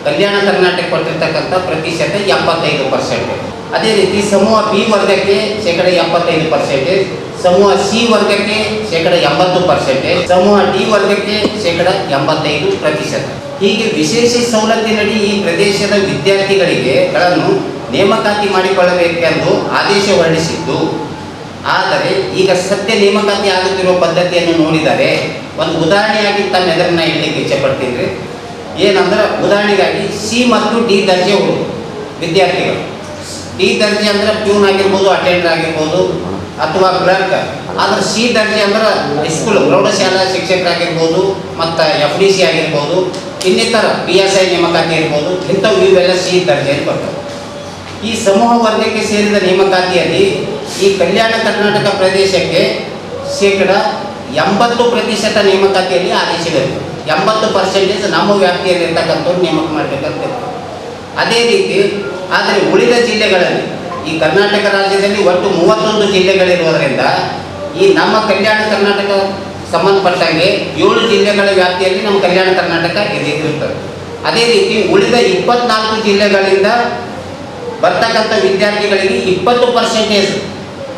ಕಲ್ಯಾಣ ಕರ್ನಾಟಕ ಕೊಟ್ಟಿರ್ತಕ್ಕಂಥ ಪ್ರತಿಶತ 75%. ಅದೇ ರೀತಿ ಸಮೂಹ ಬಿ ವರ್ಗಕ್ಕೆ 75%, ಸಮೂಹ ಸಿ ವರ್ಗಕ್ಕೆ 80%, ಸಮೂಹ ಡಿ ವರ್ಗಕ್ಕೆ 85%. ಹೀಗೆ ವಿಶೇಷ ಸವಲತ್ತಿನಡಿ ಈ ಪ್ರದೇಶದ ವಿದ್ಯಾರ್ಥಿಗಳನ್ನು ನೇಮಕಾತಿ ಮಾಡಿಕೊಳ್ಳಬೇಕೆಂದು ಆದೇಶ ಹೊರಡಿಸಿದ್ದು. ಆದರೆ ಈಗ ಸದ್ಯ ನೇಮಕಾತಿ ಆಗುತ್ತಿರುವ ಪದ್ಧತಿಯನ್ನು ನೋಡಿದರೆ ಒಂದು ಉದಾಹರಣೆಯಾಗಿ ತಮ್ಮೆದುರನ್ನ ಹೇಳಲಿಕ್ಕೆ ಇಚ್ಛೆಪಡ್ತೀನಿ. ಏನಂದ್ರೆ ಉದಾಹರಣೆಗಾಗಿ ಸಿ ಮತ್ತು ಡಿ ದರ್ಜೆ ವಿದ್ಯಾರ್ಥಿಗಳು, ಡಿ ದರ್ಜೆ ಅಂದ್ರೆ ಪ್ಯೂನ್ ಆಗಿರ್ಬೋದು, ಅಟೆಂಡರ್ ಆಗಿರ್ಬೋದು ಅಥವಾ ಕ್ಲರ್ಕ್. ಆದರೆ ಸಿ ದರ್ಜೆ ಅಂದ್ರೆ ಸ್ಕೂಲ್ ಪ್ರೌಢಶಾಲಾ ಶಿಕ್ಷಕರಾಗಿರ್ಬೋದು ಮತ್ತು FDC ಆಗಿರ್ಬೋದು, ಇನ್ನಿತರ PSI ನೇಮಕಾತಿ ಇರ್ಬೋದು, ಇಂಥವು ಇವೆಲ್ಲ ಸಿ ದರ್ಜೆಯಲ್ಲಿ ಬರ್ತವೆ. ಈ ಸಮೂಹ ವರ್ಗಕ್ಕೆ ಸೇರಿದ ನೇಮಕಾತಿಯಲ್ಲಿ ಈ ಕಲ್ಯಾಣ ಕರ್ನಾಟಕ ಪ್ರದೇಶಕ್ಕೆ 80% ನೇಮಕಾತಿಯಲ್ಲಿ ಆದೇಶಗಳಿವೆ. 80% ನಮ್ಮ ವ್ಯಾಪ್ತಿಯಲ್ಲಿ ಇರ್ತಕ್ಕಂಥವ್ರು ನೇಮಕ ಮಾಡಬೇಕಂತ. ಅದೇ ರೀತಿ ಆದರೆ ಉಳಿದ ಜಿಲ್ಲೆಗಳಲ್ಲಿ ಈ ಕರ್ನಾಟಕ ರಾಜ್ಯದಲ್ಲಿ ಒಟ್ಟು 31 ಜಿಲ್ಲೆಗಳಿರುವುದರಿಂದ ಈ ನಮ್ಮ ಕಲ್ಯಾಣ ಕರ್ನಾಟಕ ಸಂಬಂಧಪಟ್ಟಂಗೆ 7 ಜಿಲ್ಲೆಗಳ ವ್ಯಾಪ್ತಿಯಲ್ಲಿ ನಮ್ಮ ಕಲ್ಯಾಣ ಕರ್ನಾಟಕ ಇರುತ್ತದೆ. ಅದೇ ರೀತಿ ಉಳಿದ 24 ಜಿಲ್ಲೆಗಳಿಂದ ಬರ್ತಕ್ಕಂಥ ವಿದ್ಯಾರ್ಥಿಗಳಿಗೆ 20%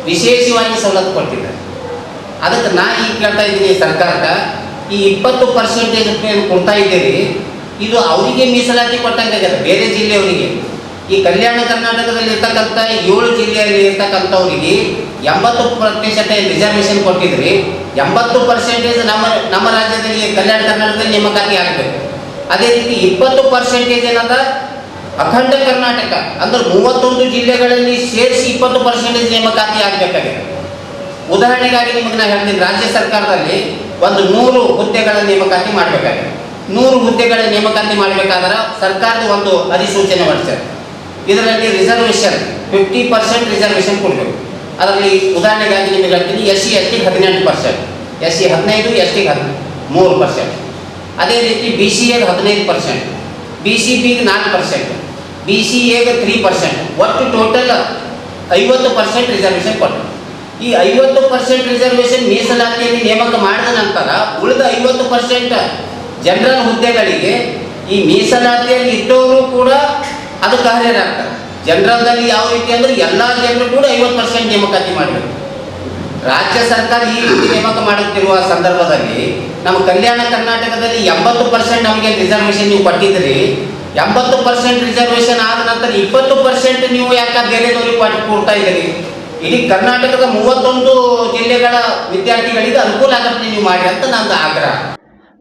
ವಿಶೇಷವಾಗಿ ಸವಲತ್ತು ಕೊಟ್ಟಿದ್ದಾರೆ. ಅದಕ್ಕೆ ನಾ ಈಗ ಕೇಳ್ತಾ ಇದ್ದೀನಿ ಸರ್ಕಾರಕ್ಕೆ, ಈ 20% ಕೊಡ್ತಾ ಇದ್ದೀರಿ, ಇದು ಅವರಿಗೆ ಮೀಸಲಾತಿ ಕೊಟ್ಟಂಗೆ ಬೇರೆ ಜಿಲ್ಲೆಯವರಿಗೆ. ಈ ಕಲ್ಯಾಣ ಕರ್ನಾಟಕದಲ್ಲಿ ಇರ್ತಕ್ಕಂಥ 7 ಜಿಲ್ಲೆಯಲ್ಲಿ ಇರ್ತಕ್ಕಂಥವರಿಗೆ 80% ರಿಸರ್ವೇಷನ್ ಕೊಟ್ಟಿದ್ರಿ, 80% ನಮ್ಮ ರಾಜ್ಯದಲ್ಲಿ ಕಲ್ಯಾಣ ಕರ್ನಾಟಕದಲ್ಲಿ ನೇಮಕಾತಿ ಆಗಬೇಕು. ಅದೇ ರೀತಿ 20% ಏನಂತ ಅಖಂಡ ಕರ್ನಾಟಕ ಅಂದ್ರೆ 31 ಜಿಲ್ಲೆಗಳಲ್ಲಿ ಸೇರಿಸಿ 20% ನೇಮಕಾತಿ ಆಗಬೇಕಾಗಿದೆ. ಉದಾಹರಣೆಗಾಗಿ ನಿಮಗೆ ನಾನು ಹೇಳ್ತೀನಿ, ರಾಜ್ಯ ಸರ್ಕಾರದಲ್ಲಿ ಒಂದು 100 ಹುದ್ದೆಗಳ ನೇಮಕಾತಿ ಮಾಡಬೇಕಾಗಿದೆ. 100 ಹುದ್ದೆಗಳ ನೇಮಕಾತಿ ಮಾಡಬೇಕಾದ್ರೆ ಸರ್ಕಾರದ ಒಂದು ಅಧಿಸೂಚನೆ ಹೊರಡಿಸ್ತಾರೆ. ಇದರಲ್ಲಿ ರಿಸರ್ವೇಷನ್ 50% ರಿಸರ್ವೇಷನ್ ಕೊಡಬೇಕು. ಅದರಲ್ಲಿ ಉದಾಹರಣೆಗಾಗಿ ನಿಮಗೆ ಹೇಳ್ತೀನಿ, SC ST 18%, SC 15, ST 13%. ಅದೇ ರೀತಿ BCA 15%, BCB 4%, BCA 3%, ಒಟ್ಟು ಟೋಟಲ್ 50% ರಿಸರ್ವೇಷನ್ ಕೊಟ್ಟರು. ಈ 50% ರಿಸರ್ವೇಷನ್ ಮೀಸಲಾತಿಯಲ್ಲಿ ನೇಮಕ ಮಾಡಿದ ನಂತರ ಉಳಿದ 50% ಜನರಲ್ ಹುದ್ದೆಗಳಿಗೆ ಈ ಮೀಸಲಾತಿಯಲ್ಲಿ ಇದ್ದವರು ಕೂಡ ಅದಕ್ಕೆ ಅರ್ಹರಾಗ್ತಾರೆ. ಜನರಲ್ದಲ್ಲಿ ಯಾವ ರೀತಿ ಅಂದರೆ ಎಲ್ಲ ಜನರು ಕೂಡ 50% ನೇಮಕಾತಿ ಮಾಡಬೇಕು. ರಾಜ್ಯ ಸರ್ಕಾರ ಈ ರೀತಿ ನೇಮಕ ಮಾಡುತ್ತಿರುವ ಸಂದರ್ಭದಲ್ಲಿ ನಮ್ಮ ಕಲ್ಯಾಣ ಕರ್ನಾಟಕದಲ್ಲಿ 80% ನಮಗೆ ರಿಸರ್ವೇಷನ್ ನೀವು ಕೊಟ್ಟಿದ್ರಿ. 80% ರಿಸರ್ವೇಷನ್ ಆದ ನಂತರ 20% ನೀವು ಯಾಕೆ ಬೇರೆದವ್ರಿಗೆ ಕೊಡ್ತಾ ಇದ್ದೀರಿ? ಇಡೀ ಕರ್ನಾಟಕದ 31 ಜಿಲ್ಲೆಗಳ ವಿದ್ಯಾರ್ಥಿಗಳಿಗೆ ಅನುಕೂಲ ಆಗುತ್ತೆ ನೀವು ಮಾಡಿ ಅಂತ ನಂದು ಆಗ್ರಹ.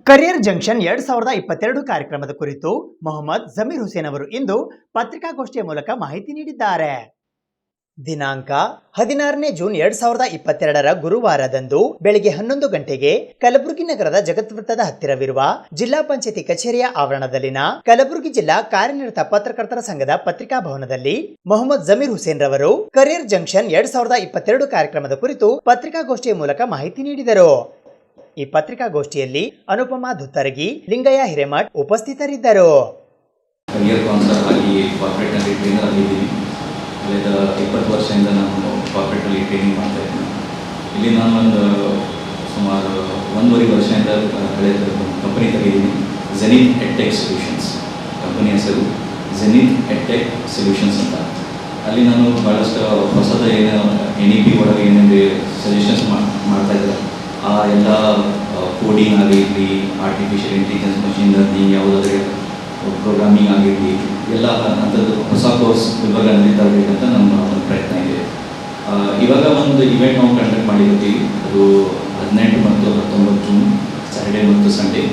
ಕರಿಯರ್ ಜಂಕ್ಷನ್ 2022 ಕಾರ್ಯಕ್ರಮದ ಕುರಿತು ಮೊಹಮ್ಮದ್ ಜಮೀರ್ ಹುಸೇನ್ ಅವರು ಇಂದು ಪತ್ರಿಕಾಗೋಷ್ಠಿಯ ಮೂಲಕ ಮಾಹಿತಿ ನೀಡಿದ್ದಾರೆ. ದಿನಾಂಕ 16ನೇ ಜೂನ್ 2022 ಗುರುವಾರದಂದು ಬೆಳಿಗ್ಗೆ 11 ಗಂಟೆಗೆ ಕಲಬುರಗಿ ನಗರದ ಜಗತ್ ವೃತ್ತದ ಹತ್ತಿರವಿರುವ ಜಿಲ್ಲಾ ಪಂಚಾಯತಿ ಕಚೇರಿಯ ಆವರಣದಲ್ಲಿನ ಕಲಬುರಗಿ ಜಿಲ್ಲಾ ಕಾರ್ಯನಿರತ ಪತ್ರಕರ್ತರ ಸಂಘದ ಪತ್ರಿಕಾ ಭವನದಲ್ಲಿ ಮೊಹಮ್ಮದ್ ಜಮೀರ್ ಹುಸೇನ್ ರವರು ಕರಿಯರ್ ಜಂಕ್ಷನ್ 2022 ಕಾರ್ಯಕ್ರಮದ ಕುರಿತು ಪತ್ರಿಕಾಗೋಷ್ಠಿಯ ಮೂಲಕ ಮಾಹಿತಿ ನೀಡಿದರು. ಈ ಪತ್ರಿಕಾಗೋಷ್ಠಿಯಲ್ಲಿ ಅನುಪಮಾ ಧುತ್ತರಗಿ, ಲಿಂಗಯ್ಯ ಹಿರೇಮಠ್ ಉಪಸ್ಥಿತರಿದ್ದರು. ಕರಿಯರ್ ಕೌನ್ಸಿಲರ್ ಆಗಿ ಕಾರ್ಪೊರೇಟ್ನಲ್ಲಿ ಟ್ರೈನರ್ ಆಗಿದ್ದೀನಿ. ಕಳೆದ 20 ವರ್ಷದಿಂದ ನಾನು ಕಾರ್ಪೊರೇಟಲ್ಲಿ ಟ್ರೈನಿಂಗ್ ಮಾಡ್ತಾ ಇದ್ದೀನಿ. ಇಲ್ಲಿ ನಾನು ಒಂದು ಸುಮಾರು 1.5 ವರ್ಷದಿಂದ ಕಳೆದ ಕಂಪನಿ ತೆಗೆದಿದ್ದೀನಿ. ಝೆನಿತ್ ಎಡ್ಟೆಕ್ ಸೊಲ್ಯೂಷನ್ಸ್ ಕಂಪನಿ ಹೆಸರು ಝೆನಿತ್ ಎಡ್ಟೆಕ್ ಸೊಲ್ಯೂಷನ್ಸ್ ಅಂತ. ಅಲ್ಲಿ ನಾನು ಭಾಳಷ್ಟು ಹೊಸದ ಏನು NEP ಒಳಗೆ ಏನೇನು ಸಜೆಷನ್ಸ್ ಮಾಡ್ತಾ ಇದ್ದಾರೆ, ಆ ಎಲ್ಲ ಕೋಡಿಂಗ್ ಆಗಿರಲಿ, ಆರ್ಟಿಫಿಷಿಯಲ್ ಇಂಟೆಲಿಜೆನ್ಸ್, ಮಷಿನ್ ಲರ್ನಿಂಗ್, ಯಾವುದಾದ್ರೂ ಪ್ರೋಗ್ರಾಮಿಂಗ್ ಆಗಿರಲಿ, ಎಲ್ಲ ಅಂಥದ್ದು ಹೊಸ ಕೋರ್ಸ್ ಗುಲ್ಬರ್ಗನಲ್ಲಿ ತರಬೇಕಂತ ನಮ್ಮ ಒಂದು ಪ್ರಯತ್ನ ಇದೆ. ಇವಾಗ ಒಂದು ಇವೆಂಟ್ ನಾವು ಕಂಡಕ್ಟ್ ಮಾಡಿರ್ತೀವಿ. ಅದು 18 ಮತ್ತು 19 ಜೂನ್ ಸ್ಯಾಟರ್ಡೇ ಮತ್ತು ಸಂಡೇ.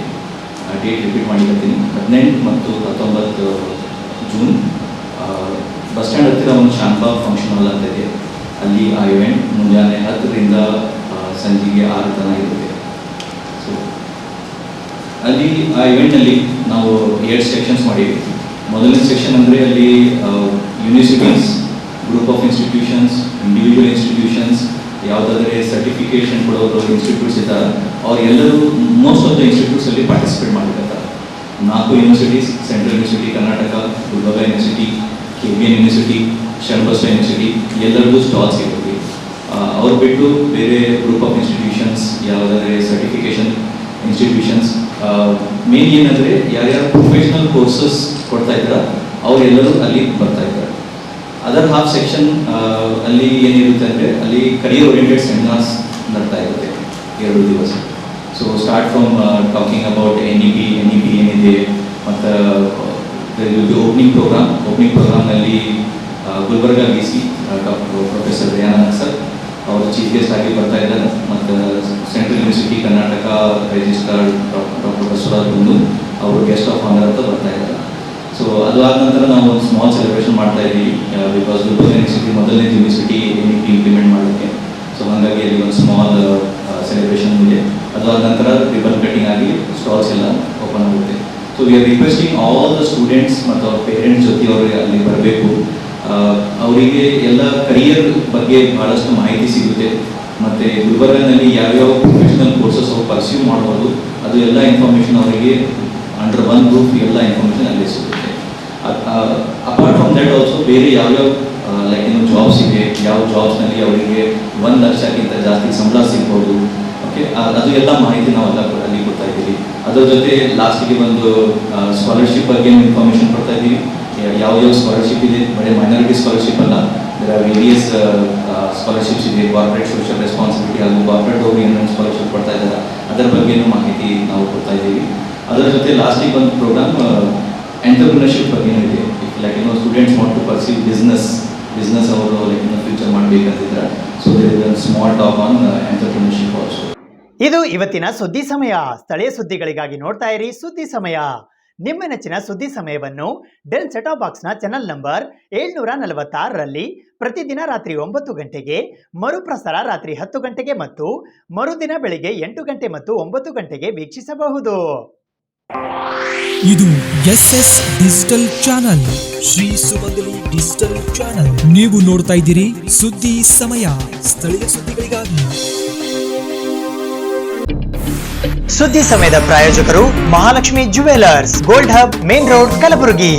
ಡೇಟ್ ರಿಪೀಟ್ ಮಾಡಿರ್ತೀನಿ. 18 ಮತ್ತು 19 ಜೂನ್ ಬಸ್ ಸ್ಟ್ಯಾಂಡ್ ಹತ್ತಿರ ಒಂದು ಶಾನ್ಬಾಗ್ ಫಂಕ್ಷನ್ ಹಾಲ್ ಅಂತ ಇದೆ. ಅಲ್ಲಿ ಆ ಇವೆಂಟ್ ಮುಂಜಾನೆ 10ರಿಂದ ಸಂಜೆಗೆ 6 ತನಕ ಇರುತ್ತೆ. ಸೊ ಅಲ್ಲಿ ಆ ಇವೆಂಟ್ನಲ್ಲಿ ನಾವು 2 ಸೆಕ್ಷನ್ಸ್ ಮಾಡಿದ್ವಿ. ಮೊದಲನೇ ಸೆಕ್ಷನ್ ಅಂದರೆ ಅಲ್ಲಿ universities, group of institutions, individual institutions, ಯಾವುದಾದ್ರೆ ಸರ್ಟಿಫಿಕೇಷನ್ ಕೊಡೋರು ಇನ್ಸ್ಟಿಟ್ಯೂಟ್ಸ್ ಇದ್ದಾರೆ, ಅವ್ರು ಎಲ್ಲರೂ ಮೋಸ್ಟ್ ಆಫ್ ದ ಇನ್ಸ್ಟಿಟ್ಯೂಟ್ಸಲ್ಲಿ ಪಾರ್ಟಿಸಿಪೇಟ್ ಮಾಡಿರ್ತಾರೆ. 4 universities, Central University Karnataka, Gulbarga University, KBN university, Sharanabasava university, ಎಲ್ಲರಿಗೂ ಸ್ಟಾಲ್ಸ್ ಇರುತ್ತೆ. ಅವ್ರು ಬಿಟ್ಟು ಬೇರೆ ಗ್ರೂಪ್ ಆಫ್ ಇನ್ಸ್ಟಿಟ್ಯೂಷನ್ಸ್, ಯಾವುದಾದ್ರೆ ಸರ್ಟಿಫಿಕೇಷನ್ ಇನ್ಸ್ಟಿಟ್ಯೂಷನ್ಸ್, ಮೇನ್ ಏನಂದರೆ ಯಾರ್ಯಾರು ಪ್ರೊಫೆಷ್ನಲ್ ಕೋರ್ಸಸ್ ಕೊಡ್ತಾ ಇದ್ದಾರೆ ಅವರೆಲ್ಲರೂ ಅಲ್ಲಿ ಬರ್ತಾ ಇದ್ದಾರೆ. ಅದರ್ ಹಾಫ್ ಸೆಕ್ಷನ್ ಅಲ್ಲಿ ಏನಿರುತ್ತೆ ಅಂದರೆ ಅಲ್ಲಿ ಕರಿಯರ್ ಓರಿಯೆಂಟೆಡ್ ಸೆಮಿನಾರ್ಸ್ ನಡ್ತಾ ಇರುತ್ತೆ 2 ದಿವಸ. So start from talking about NEP ಏನಿದೆ, ಮತ್ತು ಓಪನಿಂಗ್ ಪ್ರೋಗ್ರಾಮ್ನಲ್ಲಿ Gulbarga VC professor Dayanand sir ಅವರು ಚೀಫ್ ಗೆಸ್ಟ್ ಆಗಿ ಬರ್ತಾ ಇದ್ದಾರೆ. ಮತ್ತು Central University Karnataka registrar doctor Basavaraj ಬಂದು ಅವರು ಗೆಸ್ಟ್ ಆಫ್ ಆನರ್ ಅಂತ ಬರ್ತಾ ಇದ್ದಾರೆ. ಸೊ ಅದು ಆದ ನಂತರ ನಾವು ಒಂದು ಸ್ಮಾಲ್ ಸೆಲೆಬ್ರೇಷನ್ ಮಾಡ್ತಾ ಇದ್ದೀವಿ. ಬಿಕಾಸ್ ಗುಲ್ಬರ್ಗ ಯೂನಿವರ್ಸಿಟಿ ಮೊದಲನೇ ಯೂನಿವರ್ಸಿಟಿ NEP ಇಂಪ್ಲಿಮೆಂಟ್ ಮಾಡೋಕ್ಕೆ. ಸೊ ಹಾಗಾಗಿ ಅಲ್ಲಿ ಒಂದು ಸ್ಮಾಲ್ ಸೆಲೆಬ್ರೇಷನ್ ಇದೆ. ಅದು ಆದ ನಂತರ ರಿಬನ್ ಕಟಿಂಗ್ ಆಗಿ ಸ್ಟಾಲ್ಸ್ ಎಲ್ಲ ಓಪನ್ ಆಗುತ್ತೆ. So we are requesting all the students ಮತ್ತು ಅವ್ರ ಪೇರೆಂಟ್ಸ್ ಜೊತೆ ಅವರಿಗೆ ಅಲ್ಲಿ ಬರಬೇಕು. ಅವರಿಗೆ ಎಲ್ಲ ಕರಿಯರ್ ಬಗ್ಗೆ ಭಾಳಷ್ಟು ಮಾಹಿತಿ ಸಿಗುತ್ತೆ. ಮತ್ತು ಗುಲ್ಬರ್ಗನಲ್ಲಿ ಯಾವ್ಯಾವ ಪ್ರೊಫೆಷನಲ್ ಕೋರ್ಸಸ್ ಅವ್ರು ಪರ್ಸ್ಯೂ ಮಾಡ್ಬೋದು, ಅದು ಎಲ್ಲ ಇನ್ಫಾರ್ಮೇಷನ್ ಅವರಿಗೆ ಅಂಡರ್ ಒನ್ ಗ್ರೂಪ್ ಎಲ್ಲ ಇನ್ಫಾರ್ಮೇಷನ್ ಅಲ್ಲೇ ಸಿಗುತ್ತೆ. ಅಪಾರ್ಟ್ ಫ್ರಮ್ ದ್ಯಾಟ್ ಆಲ್ಸೋ ಬೇರೆ ಯಾವ್ಯಾವ ಲೈಕ್ ಏನು ಜಾಬ್ಸ್ ಇದೆ, ಯಾವ ಜಾಬ್ಸ್ನಲ್ಲಿ ಅವರಿಗೆ 1 ಲಕ್ಷಕ್ಕಿಂತ ಜಾಸ್ತಿ ಸಂಬಳ ಸಿಗ್ಬೋದು. ಓಕೆ, ಅದು ಎಲ್ಲ ಮಾಹಿತಿ ನಾವೆಲ್ಲ ಅಲ್ಲಿ ಕೊಡ್ತಾ ಇದ್ದೀವಿ. ಅದರ ಜೊತೆ ಲಾಸ್ಟಿಗೆ ಒಂದು ಸ್ಕಾಲರ್ಶಿಪ್ ಬಗ್ಗೆ ಇನ್ಫಾರ್ಮೇಷನ್ ಕೊಡ್ತಾ ಇದ್ದೀವಿ. ಯಾವ್ಯಾವ ಸ್ಕಾಲರ್ಶಿಪ್ ಇದೆ, ಬರೀ ಮೈನಾರಿಟಿ ಸ್ಕಾಲರ್ಶಿಪ್ ಅಲ್ಲ, ವೇರಿಯಸ್ ಸ್ಕಾಲರ್ಶಿಪ್ಸ್ ಇದೆ. ಕಾರ್ಪೊರೇಟ್ ಸೋಷಿಯಲ್ ರೆಸ್ಪಾನ್ಸಿಬಿಲಿಟಿ ಹಾಗೂ ಕಾರ್ಪೊರೇಟ್ ಓರಿಯೆಂಟೆಡ್ ಸ್ಕಾಲರ್ಶಿಪ್ ಕೊಡ್ತಾ ಇದ್ದಾರೆ. ಅದರ ಬಗ್ಗೆನೂ ಮಾಹಿತಿ ನಾವು ಕೊಡ್ತಾ ಇದ್ದೀವಿ. ಅದರ ಜೊತೆ ಲಾಸ್ಟಿಗೆ ಒಂದು ಪ್ರೋಗ್ರಾಮ್ ಎಂಟರ್ಪ್ರಿನರ್ಶಿಪ್ ಬಗ್ಗೆನೂ ಇದೆ. Like students want to perceive business ಅವರು ಲೈಕ್ ಫ್ಯೂಚರ್ ಮಾಡಬೇಕಂತಿದ್ರೆ, so there is a small talk on entrepreneurship also. ಇದು ಇವತ್ತಿನ ಸುದ್ದಿ ಸಮಯ. ಸ್ಥಳೀಯ ಸುದ್ದಿಗಳಿಗಾಗಿ ನೋಡ್ತಾ ಇರಿ ಸುದ್ದಿ ಸಮಯ. ನಿಮ್ಮ ನೆಚ್ಚಿನ ಸುದ್ದಿ ಸಮಯವನ್ನು ಡೆನ್ ಸೆಟಾಪ್ ಬಾಕ್ಸ್ನ ಚಾನಲ್ ನಂಬರ್ 746ರಲ್ಲಿ ಪ್ರತಿದಿನ ರಾತ್ರಿ 9 ಗಂಟೆಗೆ, ಮರುಪ್ರಸಾರ ರಾತ್ರಿ 10 ಗಂಟೆಗೆ ಮತ್ತು ಮರುದಿನ ಬೆಳಿಗ್ಗೆ 8 ಗಂಟೆ ಮತ್ತು 9 ಗಂಟೆಗೆ ವೀಕ್ಷಿಸಬಹುದು. ಇದು SS ಡಿಜಿಟಲ್ ಚಾನಲ್, ಶ್ರೀ ಸುಮಂಗಲಿ ಡಿಜಿಟಲ್ ಚಾನಲ್. ನೀವು ನೋಡ್ತಾ ಇದ್ದೀರಿ ಸುದ್ದಿ ಸಮಯ, ಸ್ಥಳೀಯ ಸುದ್ದಿಗಳಿಗಾಗಿ. ಸುದ್ದಿ ಸಮಯದ ಪ್ರಾಯೋಜಕರು Mahalakshmi jewellers, gold hub, main road, Kalaburagi.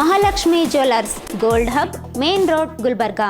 Mahalakshmi jewellers, gold hub, main road, Gulbarga.